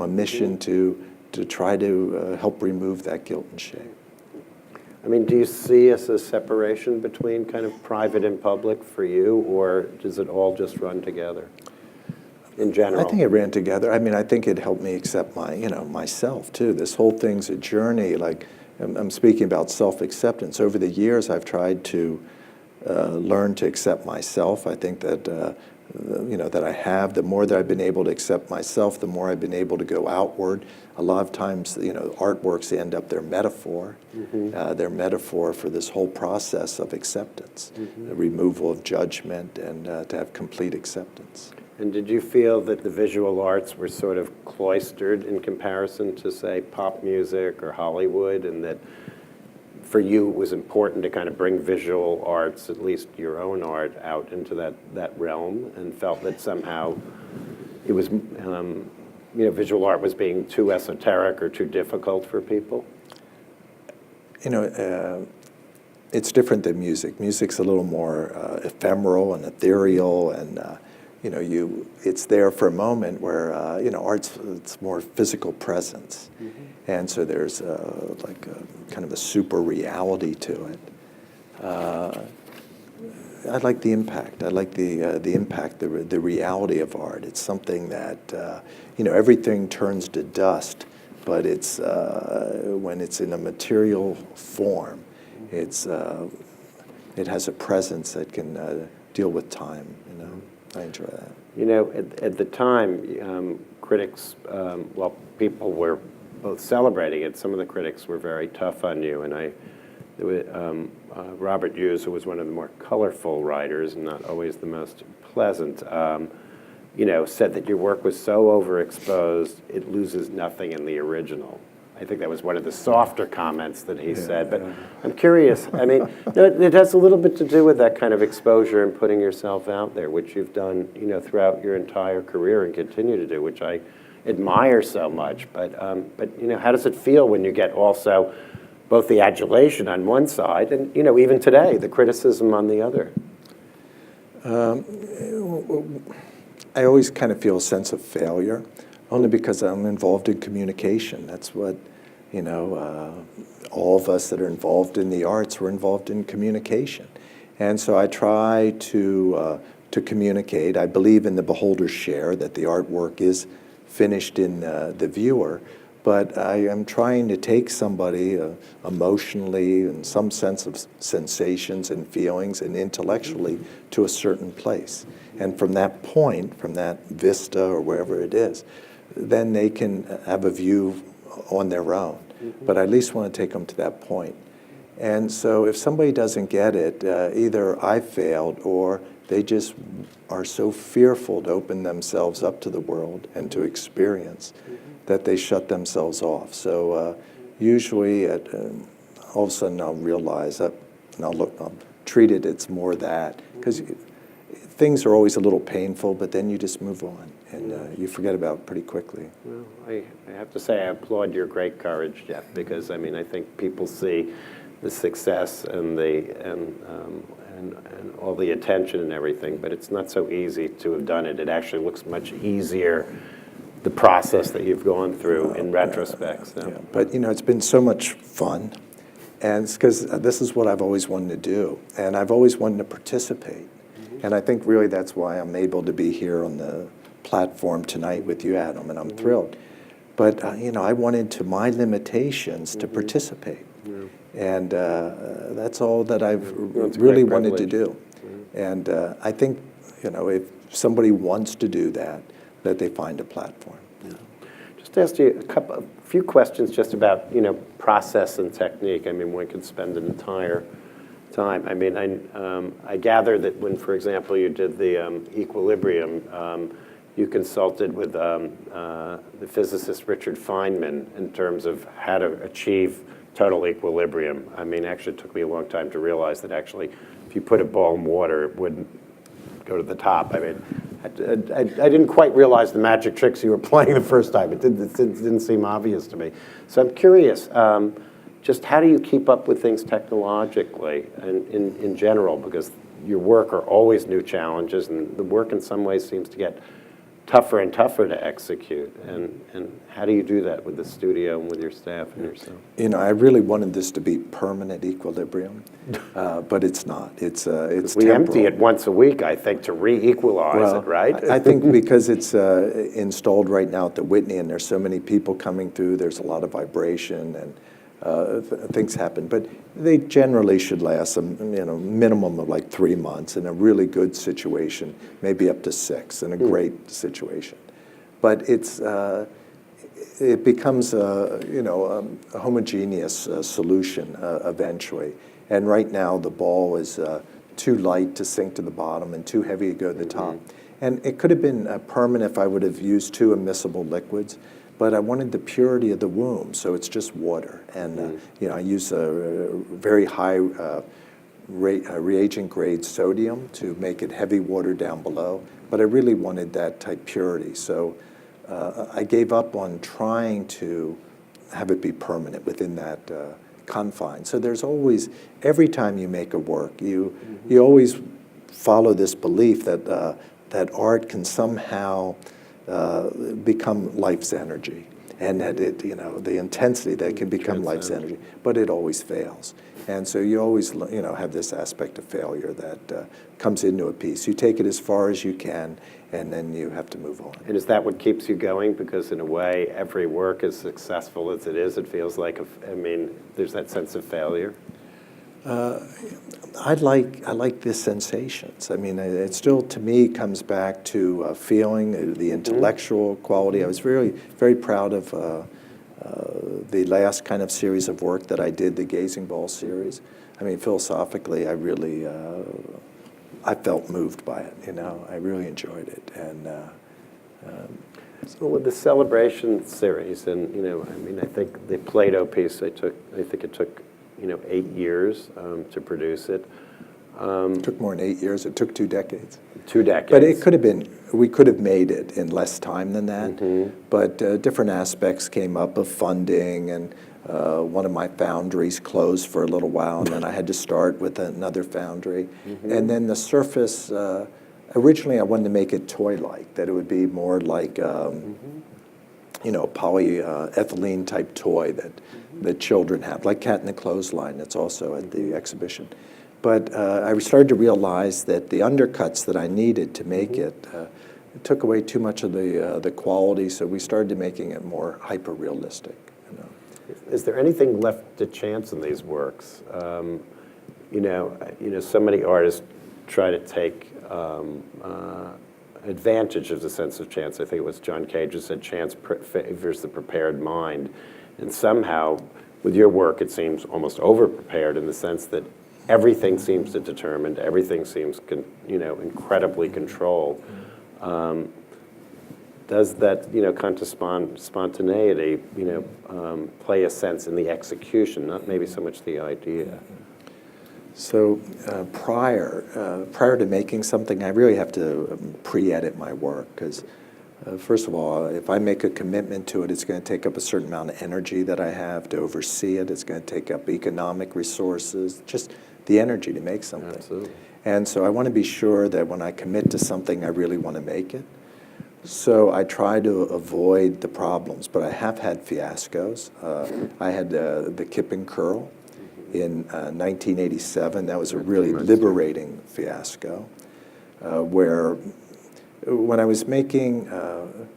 mission to try to help remove that guilt and shame. I mean, do you see as a separation between kind of private and public for you, or does it all just run together in general? I think it ran together. I mean, I think it helped me accept myself too. This whole thing's a journey. Like, I'm speaking about self-acceptance. Over the years, I've tried to learn to accept myself. I think that that I have. The more that I've been able to accept myself, the more I've been able to go outward. A lot of times, artworks end up their metaphor. Their metaphor for this whole process of acceptance, the removal of judgment, and to have complete acceptance. And did you feel that the visual arts were sort of cloistered in comparison to, say, pop music or Hollywood, and that for you it was important to kind of bring visual arts, at least your own art, out into that realm, and felt that somehow it was, visual art was being too esoteric or too difficult for people? It's different than music. Music's a little more ephemeral and ethereal, and it's there for a moment, where art's, it's more physical presence, and so there's kind of a super reality to it. I like the impact. I like the impact, the reality of art. It's something that everything turns to dust, but it's when it's in a material form, it has a presence that can deal with time. I enjoy that. You know, at the time, critics, well, people were both celebrating it. Some of the critics were very tough on you, and Robert Hughes, who was one of the more colorful writers and not always the most pleasant, you know, said that your work was so overexposed, it loses nothing in the original. I think that was one of the softer comments that he said. But I'm curious, I mean, it has a little bit to do with that kind of exposure and putting yourself out there, which you've done, you know, throughout your entire career and continue to do, which I admire so much. But you know, how does it feel when you get also both the adulation on one side and, you know, even today, the criticism on the other? I always kind of feel a sense of failure, only because I'm involved in communication. That's what, you know, all of us that are involved in the arts, we're involved in communication. And so I try to communicate. I believe in the beholder's share, that the artwork is finished in the viewer, but I am trying to take somebody emotionally and some sense of sensations and feelings and intellectually to a certain place. And from that point, from that vista or wherever it is, then they can have a view on their own. But I at least want to take them to that point. And so if somebody doesn't get it, either I failed or they just are so fearful to open themselves up to the world and to experience that they shut themselves off. So usually all of a sudden I'll realize that, and I'll treat it, it's more that. Because things are always a little painful, but then you just move on, and you forget about it pretty quickly. Well, I have to say I applaud your great courage, Jeff, because I mean I think people see the success and all the attention and everything, but it's not so easy to have done it. It actually looks much easier, the process that you've gone through in retrospect. So. Yeah. But you know, it's been so much fun, and it's because this is what I've always wanted to do, and I've always wanted to participate. And I think really that's why I'm able to be here on the platform tonight with you, Adam, and I'm thrilled. But you know, I wanted to my limitations to participate, and that's all that I've really wanted to do. And I think, you know, if somebody wants to do that, that they find a platform. Just to ask you a few questions just about, you know, process and technique. I mean, one could spend an entire time. I mean, I gather that when, for example, you did the equilibrium, you consulted with the physicist Richard Feynman in terms of how to achieve total equilibrium. I mean, actually it took me a long time to realize that actually if you put a ball in water, it wouldn't go to the top. I mean, I didn't quite realize the magic tricks you were playing the first time. It didn't seem obvious to me. So I'm curious, just how do you keep up with things technologically and in general? Because your work are always new challenges, and the work in some ways seems to get tougher and tougher to execute. And how do you do that with the studio and with your staff and yourself? You know, I really wanted this to be permanent equilibrium, but it's not. It's we temporal. empty it once a week, I think, to re-equalize it, right? I think because it's installed right now at the Whitney, and there's so many people coming through, there's a lot of vibration, and things happen. But they generally should last a minimum of like 3 months in a really good situation, maybe up to 6 in a great situation. But it becomes a homogeneous solution eventually. And right now the ball is too light to sink to the bottom and too heavy to go to the top. And it could have been permanent if I would have used 2 immiscible liquids. But I wanted the purity of the womb, so it's just water. And I use a very high reagent grade sodium to make it heavy water down below. But I really wanted that type purity. So I gave up on trying to have it be permanent within that confine. So there's always, every time you make a work, you always follow this belief that that art can somehow become life's energy, and that the intensity that can become life's energy, but it always fails. And so you always have this aspect of failure that comes into a piece. You take it as far as you can, and then you have to move on. And is that what keeps you going? Because in a way, every work, as successful as it is, it feels like, there's that sense of failure. I like the sensations. I mean, it still, to me, comes back to feeling, the intellectual quality. I was very proud of the last kind of series of work that I did, the Gazing Ball series. I mean, philosophically, I felt moved by it, you know. I really enjoyed it. And so with the Celebration series, and, you know, I mean, I think the PlayDoh piece, I think it took, you know, 8 years to produce it. it took more than 8 years. It took 2 decades. 2 decades. But it could have been, we could have made it in less time than that. But different aspects came up of funding, and one of my foundries closed for a little while, and then I had to start with another foundry. And then the surface, originally I wanted to make it toy-like, that it would be more like, you know, polyethylene type toy that children have, like Cat in the Clothesline, that's also at the exhibition. But I started to realize that the undercuts that I needed to make it took away too much of the quality, so we started making it more hyper-realistic. You know. Is there anything left to chance in these works? You know, so many artists try to take advantage of the sense of chance. I think it was John Cage who said chance favors the prepared mind. And somehow, with your work, it seems almost over-prepared in the sense that everything seems determined, everything seems, you know, incredibly controlled. Does that, you know, kind of spontaneity, you know, play a sense in the execution, not maybe so much the idea? So prior to making something, I really have to pre-edit my work, because first of all, if I make a commitment to it, it's going to take up a certain amount of energy that I have to oversee it. It's going to take up economic resources, just the energy to make something. Absolutely. And so I want to be sure that when I commit to something, I really want to make it. So I try to avoid the problems, but I have had fiascos. I had the Kip and Curl in 1987. That was a really liberating fiasco, where when I was making, you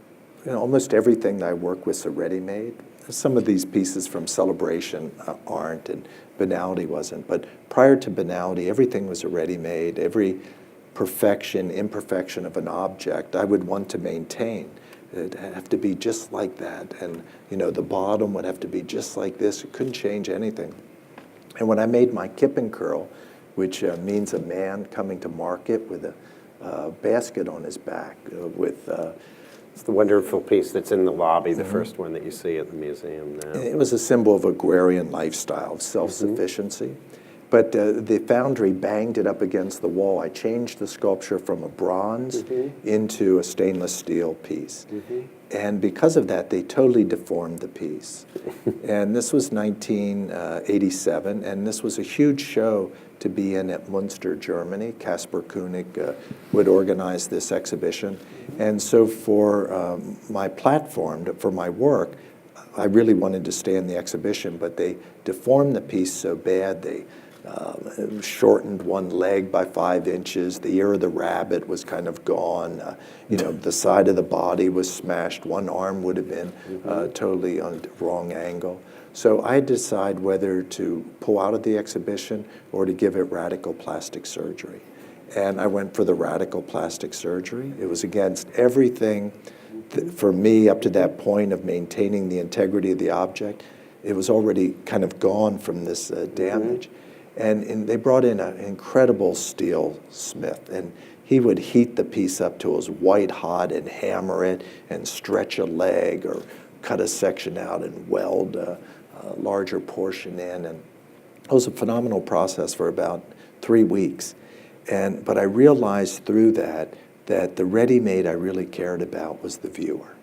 know, almost everything that I work with is ready-made. Some of these pieces from Celebration aren't, and Banality wasn't. But prior to Banality, everything was ready-made. Every perfection, imperfection of an object, I would want to maintain. It'd have to be just like that. And, you know, the bottom would have to be just like this. It couldn't change anything. And when I made my Kip and Curl, which means a man coming to market with a basket on his back with... It's the wonderful piece that's in the lobby, the first one that you see at the museum now. It was a symbol of agrarian lifestyle, of self-sufficiency. But the foundry banged it up against the wall. I changed the sculpture from a bronze into a stainless steel piece. And because of that, they totally deformed the piece. And this was 1987, and this was a huge show to be in at Munster, Germany. Caspar Koenig would organize this exhibition. And so for my platform, for my work, I really wanted to stay in the exhibition, but they deformed the piece so bad, they shortened one leg by 5 inches. The ear of the rabbit was kind of gone. You know, the side of the body was smashed. One arm would have been totally on the wrong angle. So I had to decide whether to pull out of the exhibition or to give it radical plastic surgery. And I went for the radical plastic surgery. It was against everything for me up to that point of maintaining the integrity of the object. It was already kind of gone from this damage. And they brought in an incredible steel smith, and he would heat the piece up till it was white hot and hammer it and stretch a leg or cut a section out and weld a larger portion in. And it was a phenomenal process for about 3 weeks. But I realized through that the ready-made I really cared about was the viewer,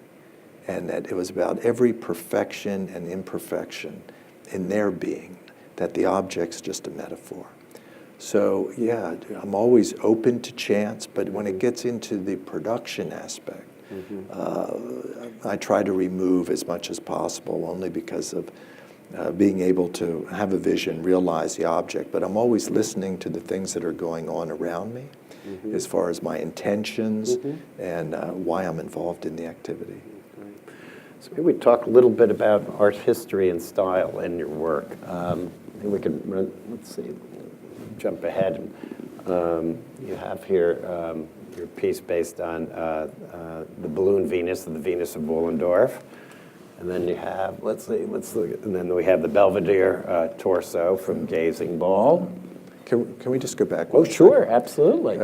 and that it was about every perfection and imperfection in their being, that the object's just a metaphor. So yeah, I'm always open to chance, but when it gets into the production aspect, I try to remove as much as possible, only because of being able to have a vision, realize the object, but I'm always listening to the things that are going on around me, as far as my intentions and why I'm involved in the activity. So maybe we talk a little bit about art history and style in your work. Maybe we can run, let's see, jump ahead. You have here your piece based on the balloon Venus, the Venus of Willendorf. And then you have, let's look, and then we have the Belvedere torso from Gazing Ball. Can we just go back? Oh, sure, absolutely.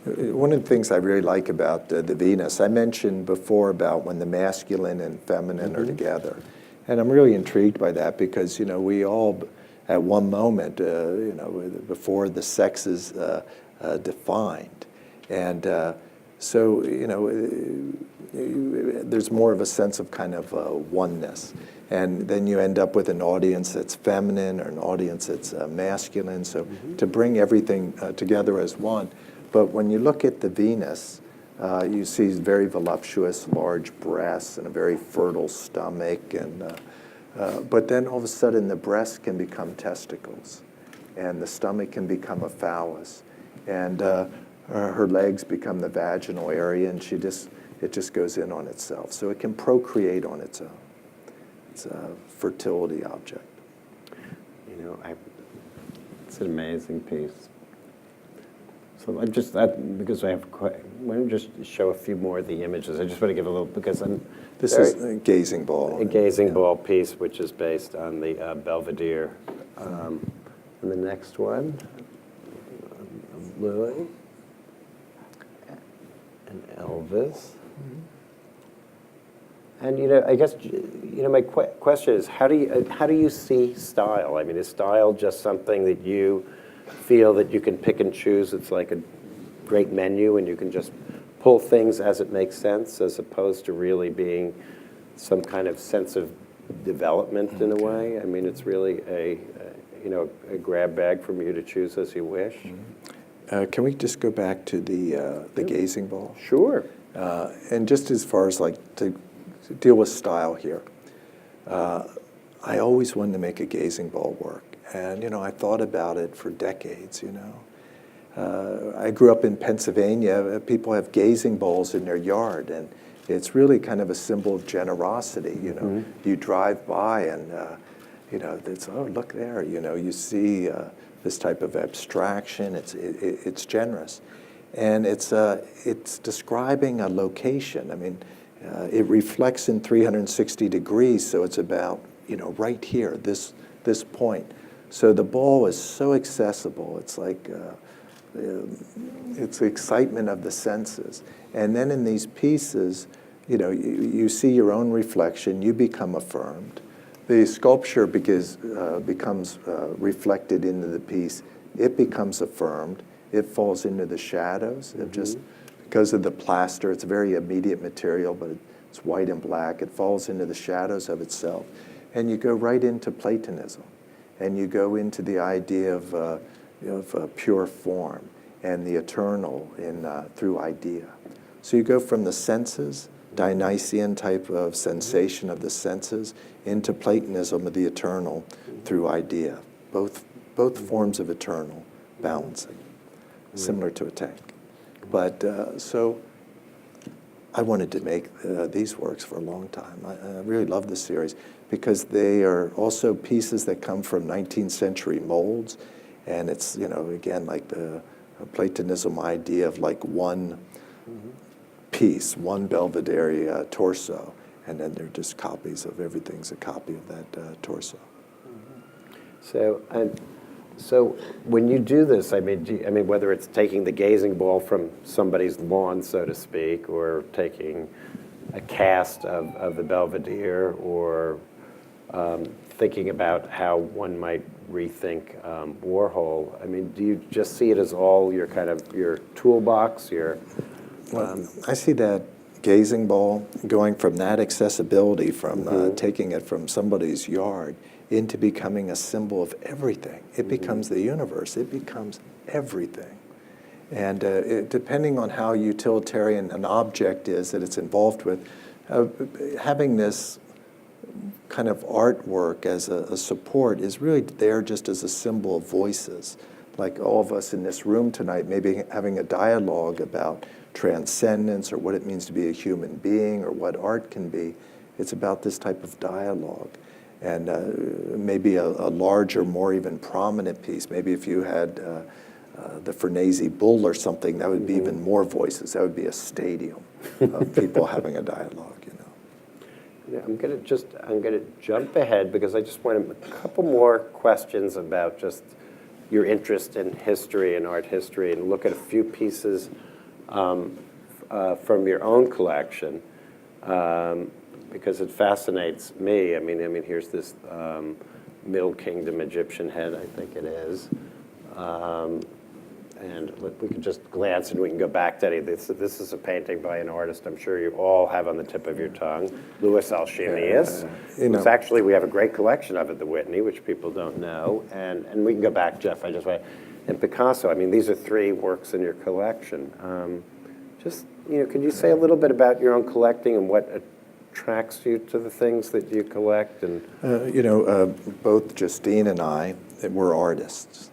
One of the things I really like about the Venus, I mentioned before about when the masculine and feminine are together. And I'm really intrigued by that because, we all, at one moment, before the sexes defined. And so, there's more of a sense of kind of oneness. And then you end up with an audience that's feminine or an audience that's masculine. So to bring everything together as one. But when you look at the Venus, you see very voluptuous, large breasts and a very fertile stomach. But then all of a sudden the breasts can become testicles. And the stomach can become a phallus. And her legs become the vaginal area, and it just goes in on itself. So it can procreate on its own. It's a fertility object. It's an amazing piece. So because I want to just show a few more of the images. I just want to give a little, because This is a Gazing Ball. A Gazing Ball piece, which is based on the Belvedere. And the next one, Louis and Elvis. And I guess my question is, how do you see style? I mean, is style just something that you feel that you can pick and choose? It's like a great menu, and you can just pull things as it makes sense, as opposed to really being some kind of sense of development in a way. I mean, it's really a grab bag from you to choose as you wish. Can we just go back to the Gazing Ball? Sure. And just as far as to deal with style here, I always wanted to make a Gazing Ball work. And, I thought about it for decades, I grew up in Pennsylvania. People have gazing balls in their yard, and it's really kind of a symbol of generosity, You drive by and, it's, oh, look there, you see this type of abstraction. It's generous. And it's describing a location. I mean, it reflects in 360 degrees, so it's about, right here, this point. So the ball is so accessible. It's like, it's the excitement of the senses. And then in these pieces, you see your own reflection, you become affirmed. The sculpture becomes reflected into the piece. It becomes affirmed. It falls into the shadows. It just, because of the plaster, it's a very immediate material, but it's white and black. It falls into the shadows of itself. And you go right into Platonism. And you go into the idea of pure form and the eternal through idea. So you go from the senses, Dionysian type of sensation of the senses, into Platonism of the eternal through idea. Both forms of eternal balancing, similar to a tank. But so I wanted to make these works for a long time. I really love this series because they are also pieces that come from 19th century molds. And it's, again, like the Platonism idea of like one piece, one Belvedere torso. And then they're just copies of everything's a copy of that torso. So when you do this, I mean, whether it's taking the gazing ball from somebody's lawn, so to speak, or taking a cast of the Belvedere, or thinking about how one might rethink Warhol, I mean, do you just see it as all your kind of your toolbox, I see that gazing ball going from that accessibility, from taking it from somebody's yard into becoming a symbol of everything. It becomes the universe. It becomes everything. And depending on how utilitarian an object is that it's involved with, having this kind of artwork as a support is really there just as a symbol of voices. Like all of us in this room tonight, maybe having a dialogue about transcendence or what it means to be a human being or what art can be. It's about this type of dialogue. and maybe a larger, more even prominent piece. Maybe if you had the Farnese Bull or something, that would be even more voices. That would be a stadium of people having a dialogue. Yeah, I'm gonna jump ahead because I just want a couple more questions about just your interest in history and art history, and look at a few pieces from your own collection, because it fascinates me. I mean, here's this Middle Kingdom Egyptian head, I think it is. And we can just glance and we can go back to any of this. This is a painting by an artist I'm sure you all have on the tip of your tongue, Louis Alchemius. It's actually, we have a great collection of it at the Whitney, which people don't know. And we can go back, Jeff, and Picasso. I mean, these are three works in your collection. Could you say a little bit about your own collecting and what attracts you to the things that you collect? And both Justine and I were artists.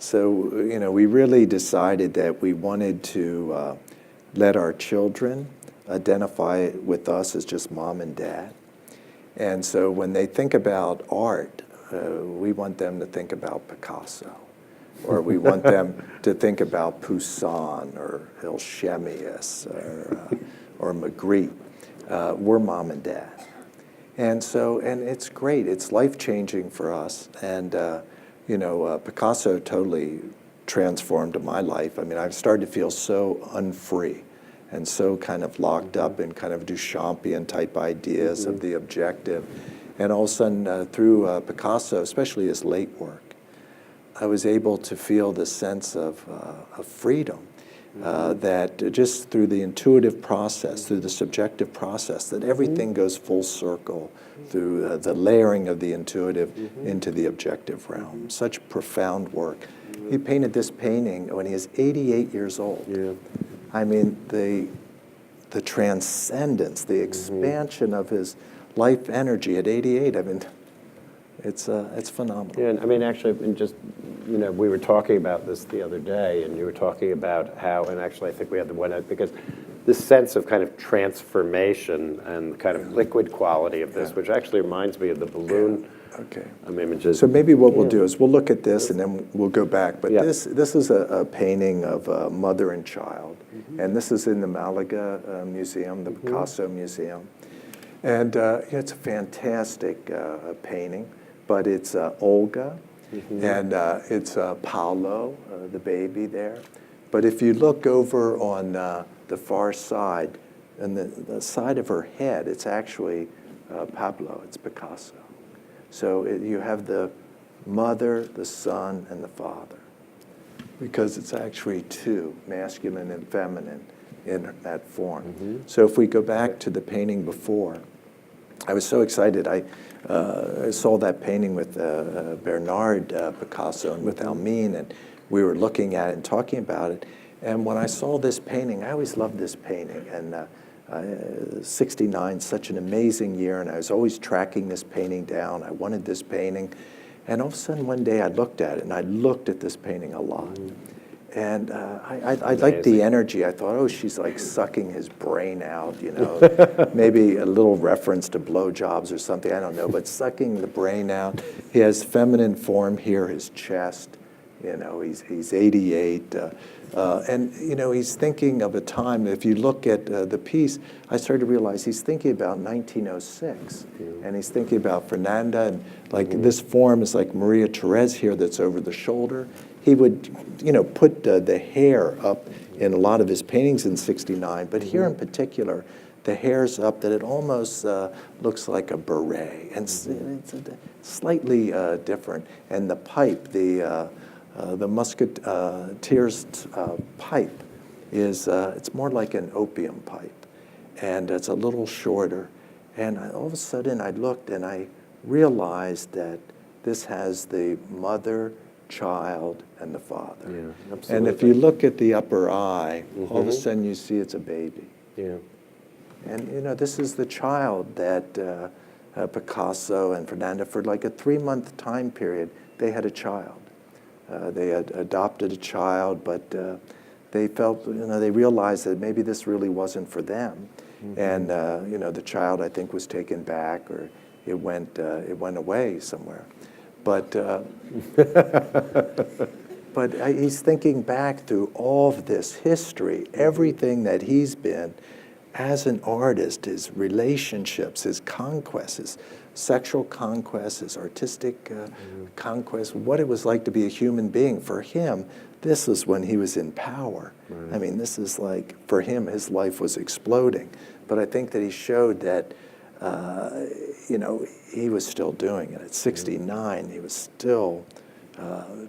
So, we really decided that we wanted to let our children identify with us as just mom and dad. And so when they think about art, we want them to think about Picasso, or we want them to think about Poussin or Alchemius or Magritte. We're mom and dad. And it's great. It's life-changing for us. And Picasso totally transformed my life. I mean, I started to feel so unfree and so kind of locked up in kind of Duchampian type ideas of the objective. And all of a sudden, through Picasso, especially his late work, I was able to feel this sense of freedom, that just through the intuitive process, through the subjective process, that everything goes full circle through the layering of the intuitive into the objective realm. Such profound work. He painted this painting when he was 88 years old. Yeah. I mean, the transcendence, the expansion of his life energy at 88. I mean, it's phenomenal. Yeah, and I mean, actually, we were talking about this the other day, and you were talking about how, and actually I think we had the one, because this sense of kind of transformation and kind of liquid quality of this, which actually reminds me of the balloon images. So maybe what we'll do is we'll look at this and then we'll go back. But this is a painting of a mother and child. And this is in the Malaga Museum, the Picasso Museum. And it's a fantastic painting. But it's Olga, and it's Paolo, the baby there. But if you look over on the far side, and the side of her head, it's actually Pablo, it's Picasso. So you have the mother, the son, and the father, because it's actually two, masculine and feminine, in that form. So if we go back to the painting before, I was so excited. I saw that painting with Bernard Picasso and with Almine, and we were looking at it and talking about it. And when I saw this painting, I always loved this painting. And 69, such an amazing year, and I was always tracking this painting down. I wanted this painting. And all of a sudden, one day, I looked at it, and I looked at this painting a lot. And I liked the energy. I thought, oh, she's like sucking his brain out, maybe a little reference to blowjobs or something, I don't know, but sucking the brain out. He has feminine form here, his chest, he's 88. And, he's thinking of a time, if you look at the piece, I started to realize he's thinking about 1906. And he's thinking about Fernanda, and like this form is like Maria Therese here that's over the shoulder. He would, put the hair up in a lot of his paintings in 69, but here in particular, the hair's up that it almost looks like a beret, and it's slightly different. And the pipe, the musketeer's pipe is, it's more like an opium pipe, and it's a little shorter. And all of a sudden, I looked and I realized that this has the mother, child, and the father. Yeah, absolutely. And if you look at the upper eye, all of a sudden you see it's a baby. Yeah. And this is the child that Picasso and Fernanda, for like a 3-month time period, they had a child. They had adopted a child, but they felt, they realized that maybe this really wasn't for them. And, the child, I think, was taken back, or it went away somewhere. But he's thinking back through all of this history, everything that he's been as an artist, his relationships, his conquests, his sexual conquests, his artistic conquests, what it was like to be a human being. For him, this was when he was in power. Right. I mean, this is like, for him, his life was exploding. But I think that he showed that, he was still doing it. At 69, he was still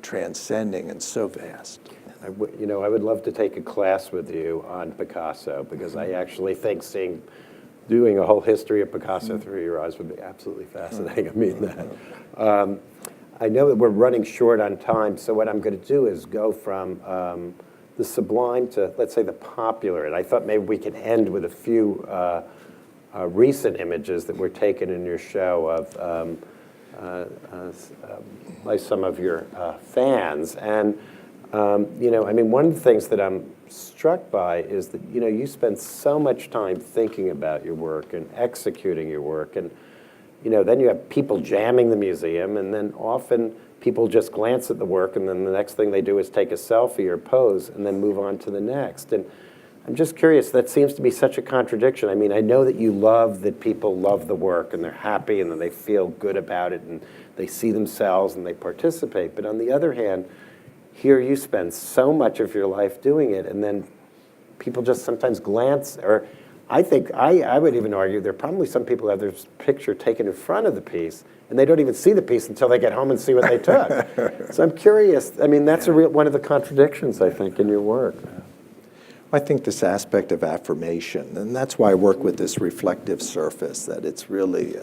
transcending and so vast. I would love to take a class with you on Picasso, because I actually think doing a whole history of Picasso through your eyes would be absolutely fascinating. I mean that. I know that we're running short on time, so what I'm going to do is go from the sublime to, let's say, the popular. And I thought maybe we could end with a few recent images that were taken in your show by some of your fans. And one of the things that I'm struck by is that, you spend so much time thinking about your work and executing your work. And, then you have people jamming the museum, and then often people just glance at the work, and then the next thing they do is take a selfie or pose and then move on to the next. And I'm just curious, that seems to be such a contradiction. I mean, I know that you love that people love the work and they're happy and that they feel good about it and they see themselves and they participate. But on the other hand, here you spend so much of your life doing it, and then people just sometimes glance, or I think, I would even argue there are probably some people who have their picture taken in front of the piece, and they don't even see the piece until they get home and see what they took. So I'm curious, I mean, that's one of the contradictions, I think, in your work. I think this aspect of affirmation, and that's why I work with this reflective surface, that it's really,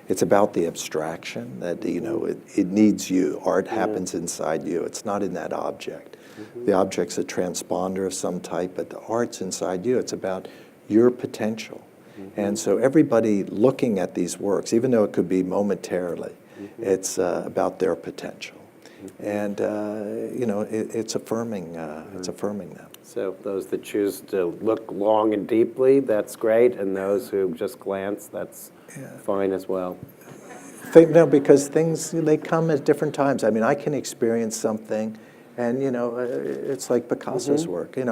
it's about the abstraction, that, it needs you. Art happens inside you. It's not in that object. The object's a transponder of some type, but the art's inside you. It's about your potential. And so everybody looking at these works, even though it could be momentarily, it's about their potential. And, it's affirming them. So those that choose to look long and deeply, that's great, and those who just glance, that's fine as well. Because things, they come at different times. I mean, I can experience something, and, it's like Picasso's work. I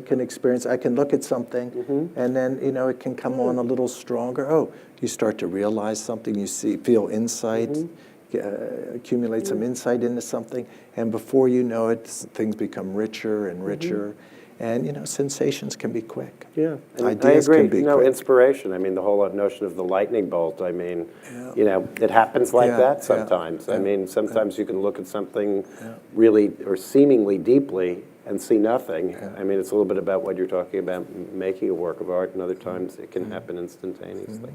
can look at something, and then, it can come on a little stronger. Oh, you start to realize something, you feel insight, accumulate some insight into something, and before you know it, things become richer and richer. And, sensations can be quick. Yeah, and ideas I agree. can be quick. Inspiration. I mean, the whole notion of the lightning bolt. I mean, it happens like that sometimes. I mean, sometimes you can look at something really or seemingly deeply and see nothing. I mean, it's a little bit about what you're talking about, making a work of art, and other times it can happen instantaneously.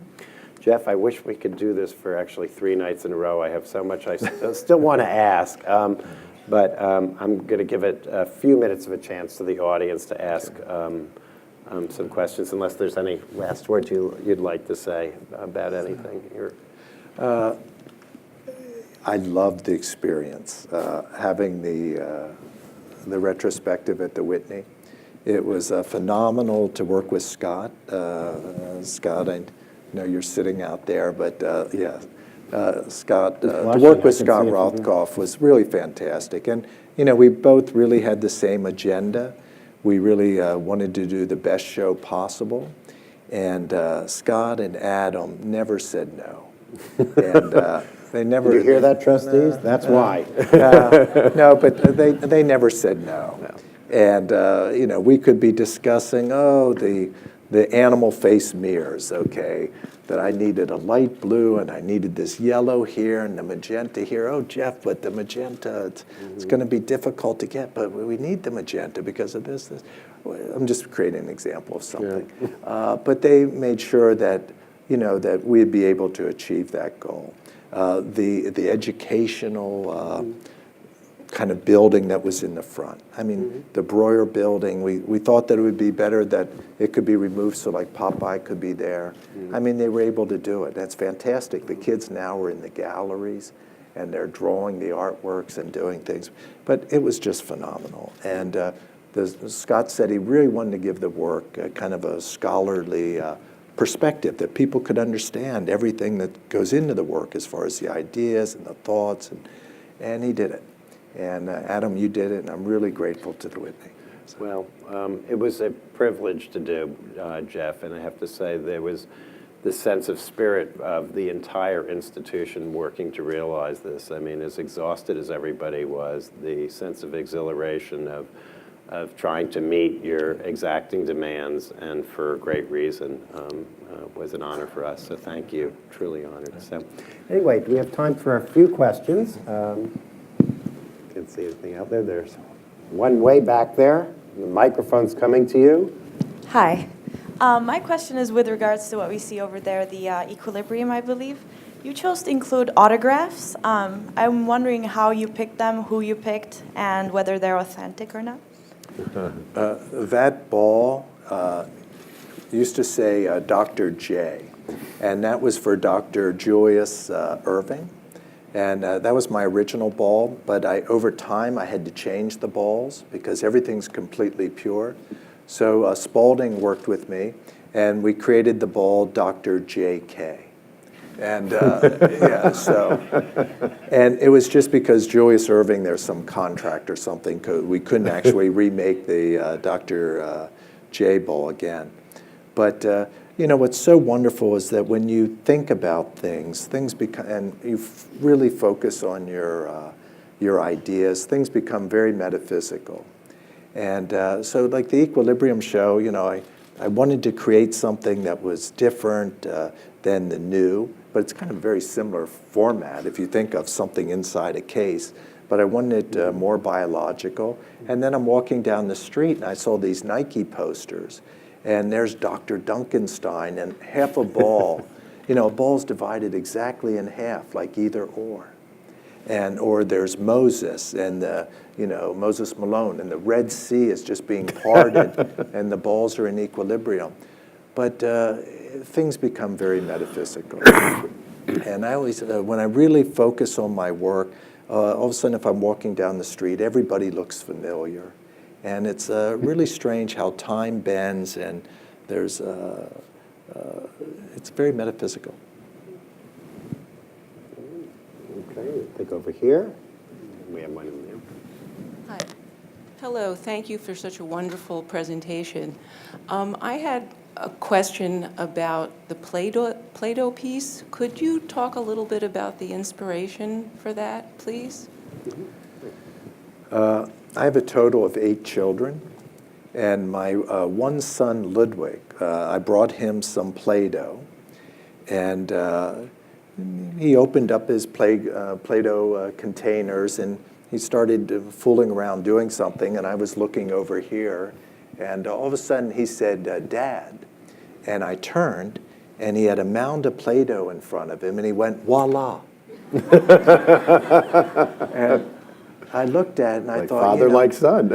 Jeff, I wish we could do this for actually 3 nights in a row. I have so much I still want to ask. But I'm going to give it a few minutes of a chance to the audience to ask some questions, unless there's any last words you'd like to say about anything here. I loved the experience, having the retrospective at the Whitney. It was phenomenal to work with Scott. Scott, I know you're sitting out there, but Scott, to work with Scott Rothkopf was really fantastic. And, we both really had the same agenda. We really wanted to do the best show possible. And Scott and Adam never said no. And they never... Did you hear that, trustees? That's why. No, but they never said no. And, we could be discussing, the animal face mirrors, that I needed a light blue and I needed this yellow here and the magenta here. Oh, Jeff, but the magenta, it's going to be difficult to get, but we need the magenta because of this. I'm just creating an example of something. But they made sure that, that we'd be able to achieve that goal. The educational kind of building that was in the front. I mean, the Breuer building, we thought that it would be better that it could be removed so like Popeye could be there. I mean, they were able to do it. That's fantastic. The kids now are in the galleries and they're drawing the artworks and doing things. But it was just phenomenal. And Scott said he really wanted to give the work kind of a scholarly perspective, that people could understand everything that goes into the work as far as the ideas and the thoughts, and he did it. And Adam, you did it, and I'm really grateful to the Whitney. So. Well, it was a privilege to do, Jeff, and I have to say there was the sense of spirit of the entire institution working to realize this. I mean, as exhausted as everybody was, the sense of exhilaration of trying to meet your exacting demands, and for great reason, was an honor for us. So thank you, truly honored. So anyway, do we have time for a few questions? Can't see anything out there. There's one way back there. The microphone's coming to you. Hi. My question is with regards to what we see over there, the equilibrium, I believe. You chose to include autographs. I'm wondering how you picked them, who you picked, and whether they're authentic or not. That ball used to say Dr. J, and that was for Dr. Julius Irving. And that was my original ball, but over time I had to change the balls because everything's completely pure. So Spalding worked with me, and we created the ball Dr. J.K. And and it was just because Julius Irving, there's some contract or something, we couldn't actually remake the Dr. J ball again. But what's so wonderful is that when you think about things become, and you really focus on your ideas, things become very metaphysical. And so like the Equilibrium show, I wanted to create something that was different than the new, but it's kind of a very similar format if you think of something inside a case. But I wanted it more biological. And then I'm walking down the street and I saw these Nike posters. And there's Dr. Duncanstein and half a ball. A ball's divided exactly in half, like either or. Or there's Moses and Moses Malone, and the Red Sea is just being parted, and the balls are in equilibrium. But things become very metaphysical. And I always, when I really focus on my work, all of a sudden if I'm walking down the street, everybody looks familiar. And it's really strange how time bends, and there's it's very metaphysical. Okay, we'll take over here. We have one in there. Hi. Hello, thank you for such a wonderful presentation. I had a question about the PlayDoh piece. Could you talk a little bit about the inspiration for that, please? I have a total of 8 children, and my one son, Ludwig, I brought him some Play-Doh, and he opened up his Play-Doh containers, and he started fooling around doing something, and I was looking over here, and all of a sudden he said, Dad, and I turned, and he had a mound of Play-Doh in front of him, and he went, voila. And I looked at it and I thought, father like son.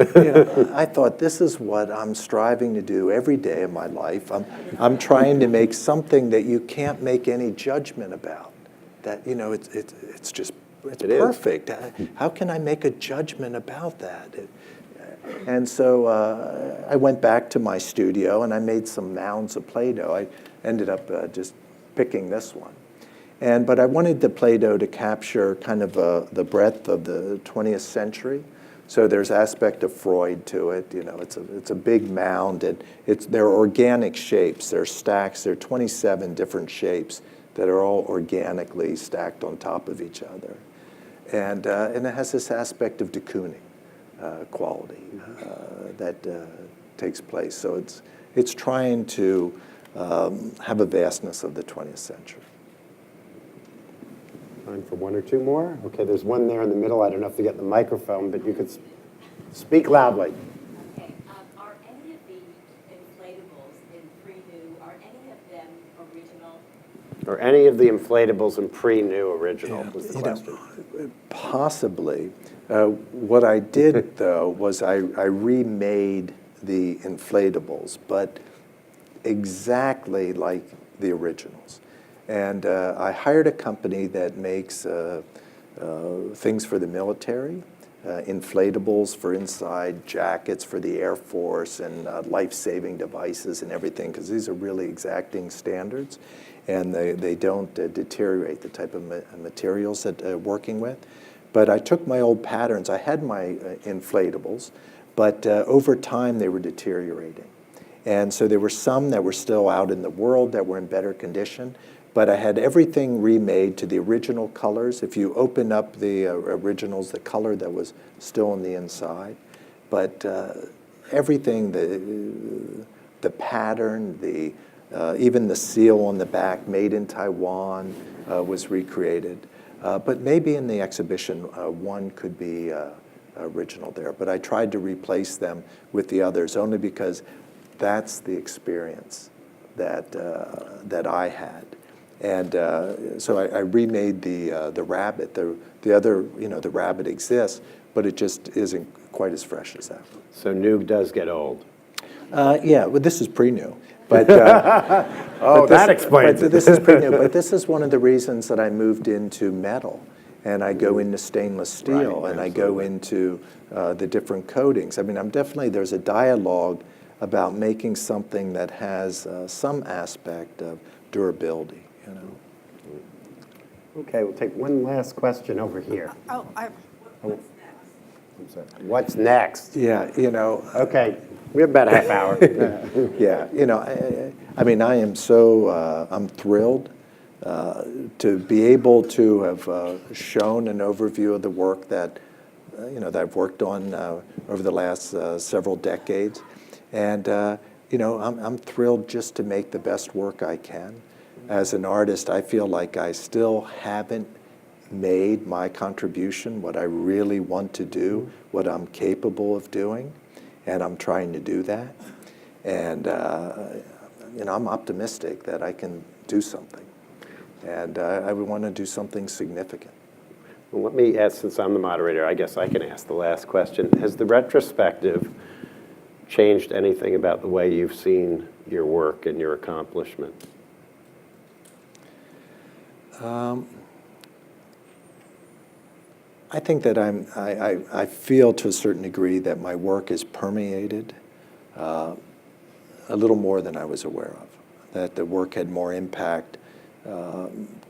I thought, this is what I'm striving to do every day of my life. I'm trying to make something that you can't make any judgment about. That it's perfect. How can I make a judgment about that? And so I went back to my studio and I made some mounds of Play-Doh. I ended up just picking this one. But I wanted the Play-Doh to capture kind of the breadth of the 20th century. So there's aspect of Freud to it. It's a big mound, and they're organic shapes. They're stacks. There are 27 different shapes that are all organically stacked on top of each other. And it has this aspect of de Kooning quality that takes place. So it's trying to have a vastness of the 20th century. Time for one or two more. Okay, there's one there in the middle. I don't know if to get the microphone, but you could speak loudly. Okay. Are any of the inflatables in pre-new, are any of them original? Or any of the inflatables in pre-new original was the question. Possibly. What I did, though, was I remade the inflatables, but exactly like the originals. And I hired a company that makes things for the military. inflatables for inside jackets for the Air Force and life-saving devices and everything, because these are really exacting standards, and they don't deteriorate, the type of materials that working with. But I took my old patterns. I had my inflatables, but over time they were deteriorating. And so there were some that were still out in the world that were in better condition, but I had everything remade to the original colors. If you open up the originals, the color that was still on the inside. But everything, the pattern, even the seal on the back, made in Taiwan, was recreated. But maybe in the exhibition, one could be original there. But I tried to replace them with the others, only because that's the experience that I had. And so I remade the rabbit. The other, the rabbit exists, but it just isn't quite as fresh as that. So new does get old. Yeah, well, this is pre-new. But, that explains it. This is pre-new. But this is one of the reasons that I moved into metal. And I go into stainless steel, Right, and I go into the different coatings. I mean, there's a dialogue about making something that has some aspect of durability. Okay, we'll take one last question over here. What's next? Yeah, Okay, we have about a half hour. yeah, I mean, I am so, I'm thrilled to be able to have shown an overview of the work that, that I've worked on over the last several decades. And, I'm thrilled just to make the best work I can. As an artist, I feel like I still haven't made my contribution, what I really want to do, what I'm capable of doing, and I'm trying to do that. And, I'm optimistic that I can do something. And I would want to do something significant. Well, let me ask, since I'm the moderator, I guess I can ask the last question. Has the retrospective changed anything about the way you've seen your work and your accomplishment? I think that I feel to a certain degree that my work is permeated a little more than I was aware of, that the work had more impact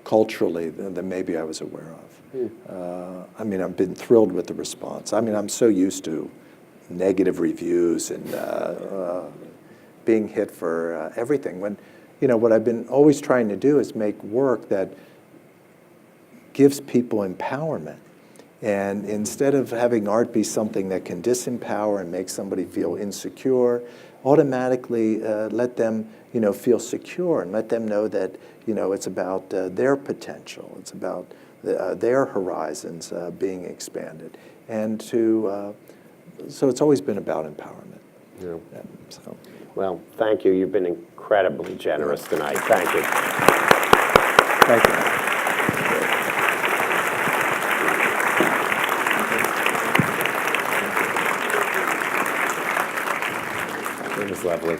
culturally than maybe I was aware of. I mean, I've been thrilled with the response. I mean, I'm so used to negative reviews and being hit for everything. When, what I've been always trying to do is make work that gives people empowerment. And instead of having art be something that can disempower and make somebody feel insecure, automatically let them, feel secure and let them know that, it's about their potential. It's about their horizons being expanded. And so it's always been about empowerment. Yeah. Yeah, so. Well, thank you. You've been incredibly generous tonight. Thank you. Thank you. It was lovely.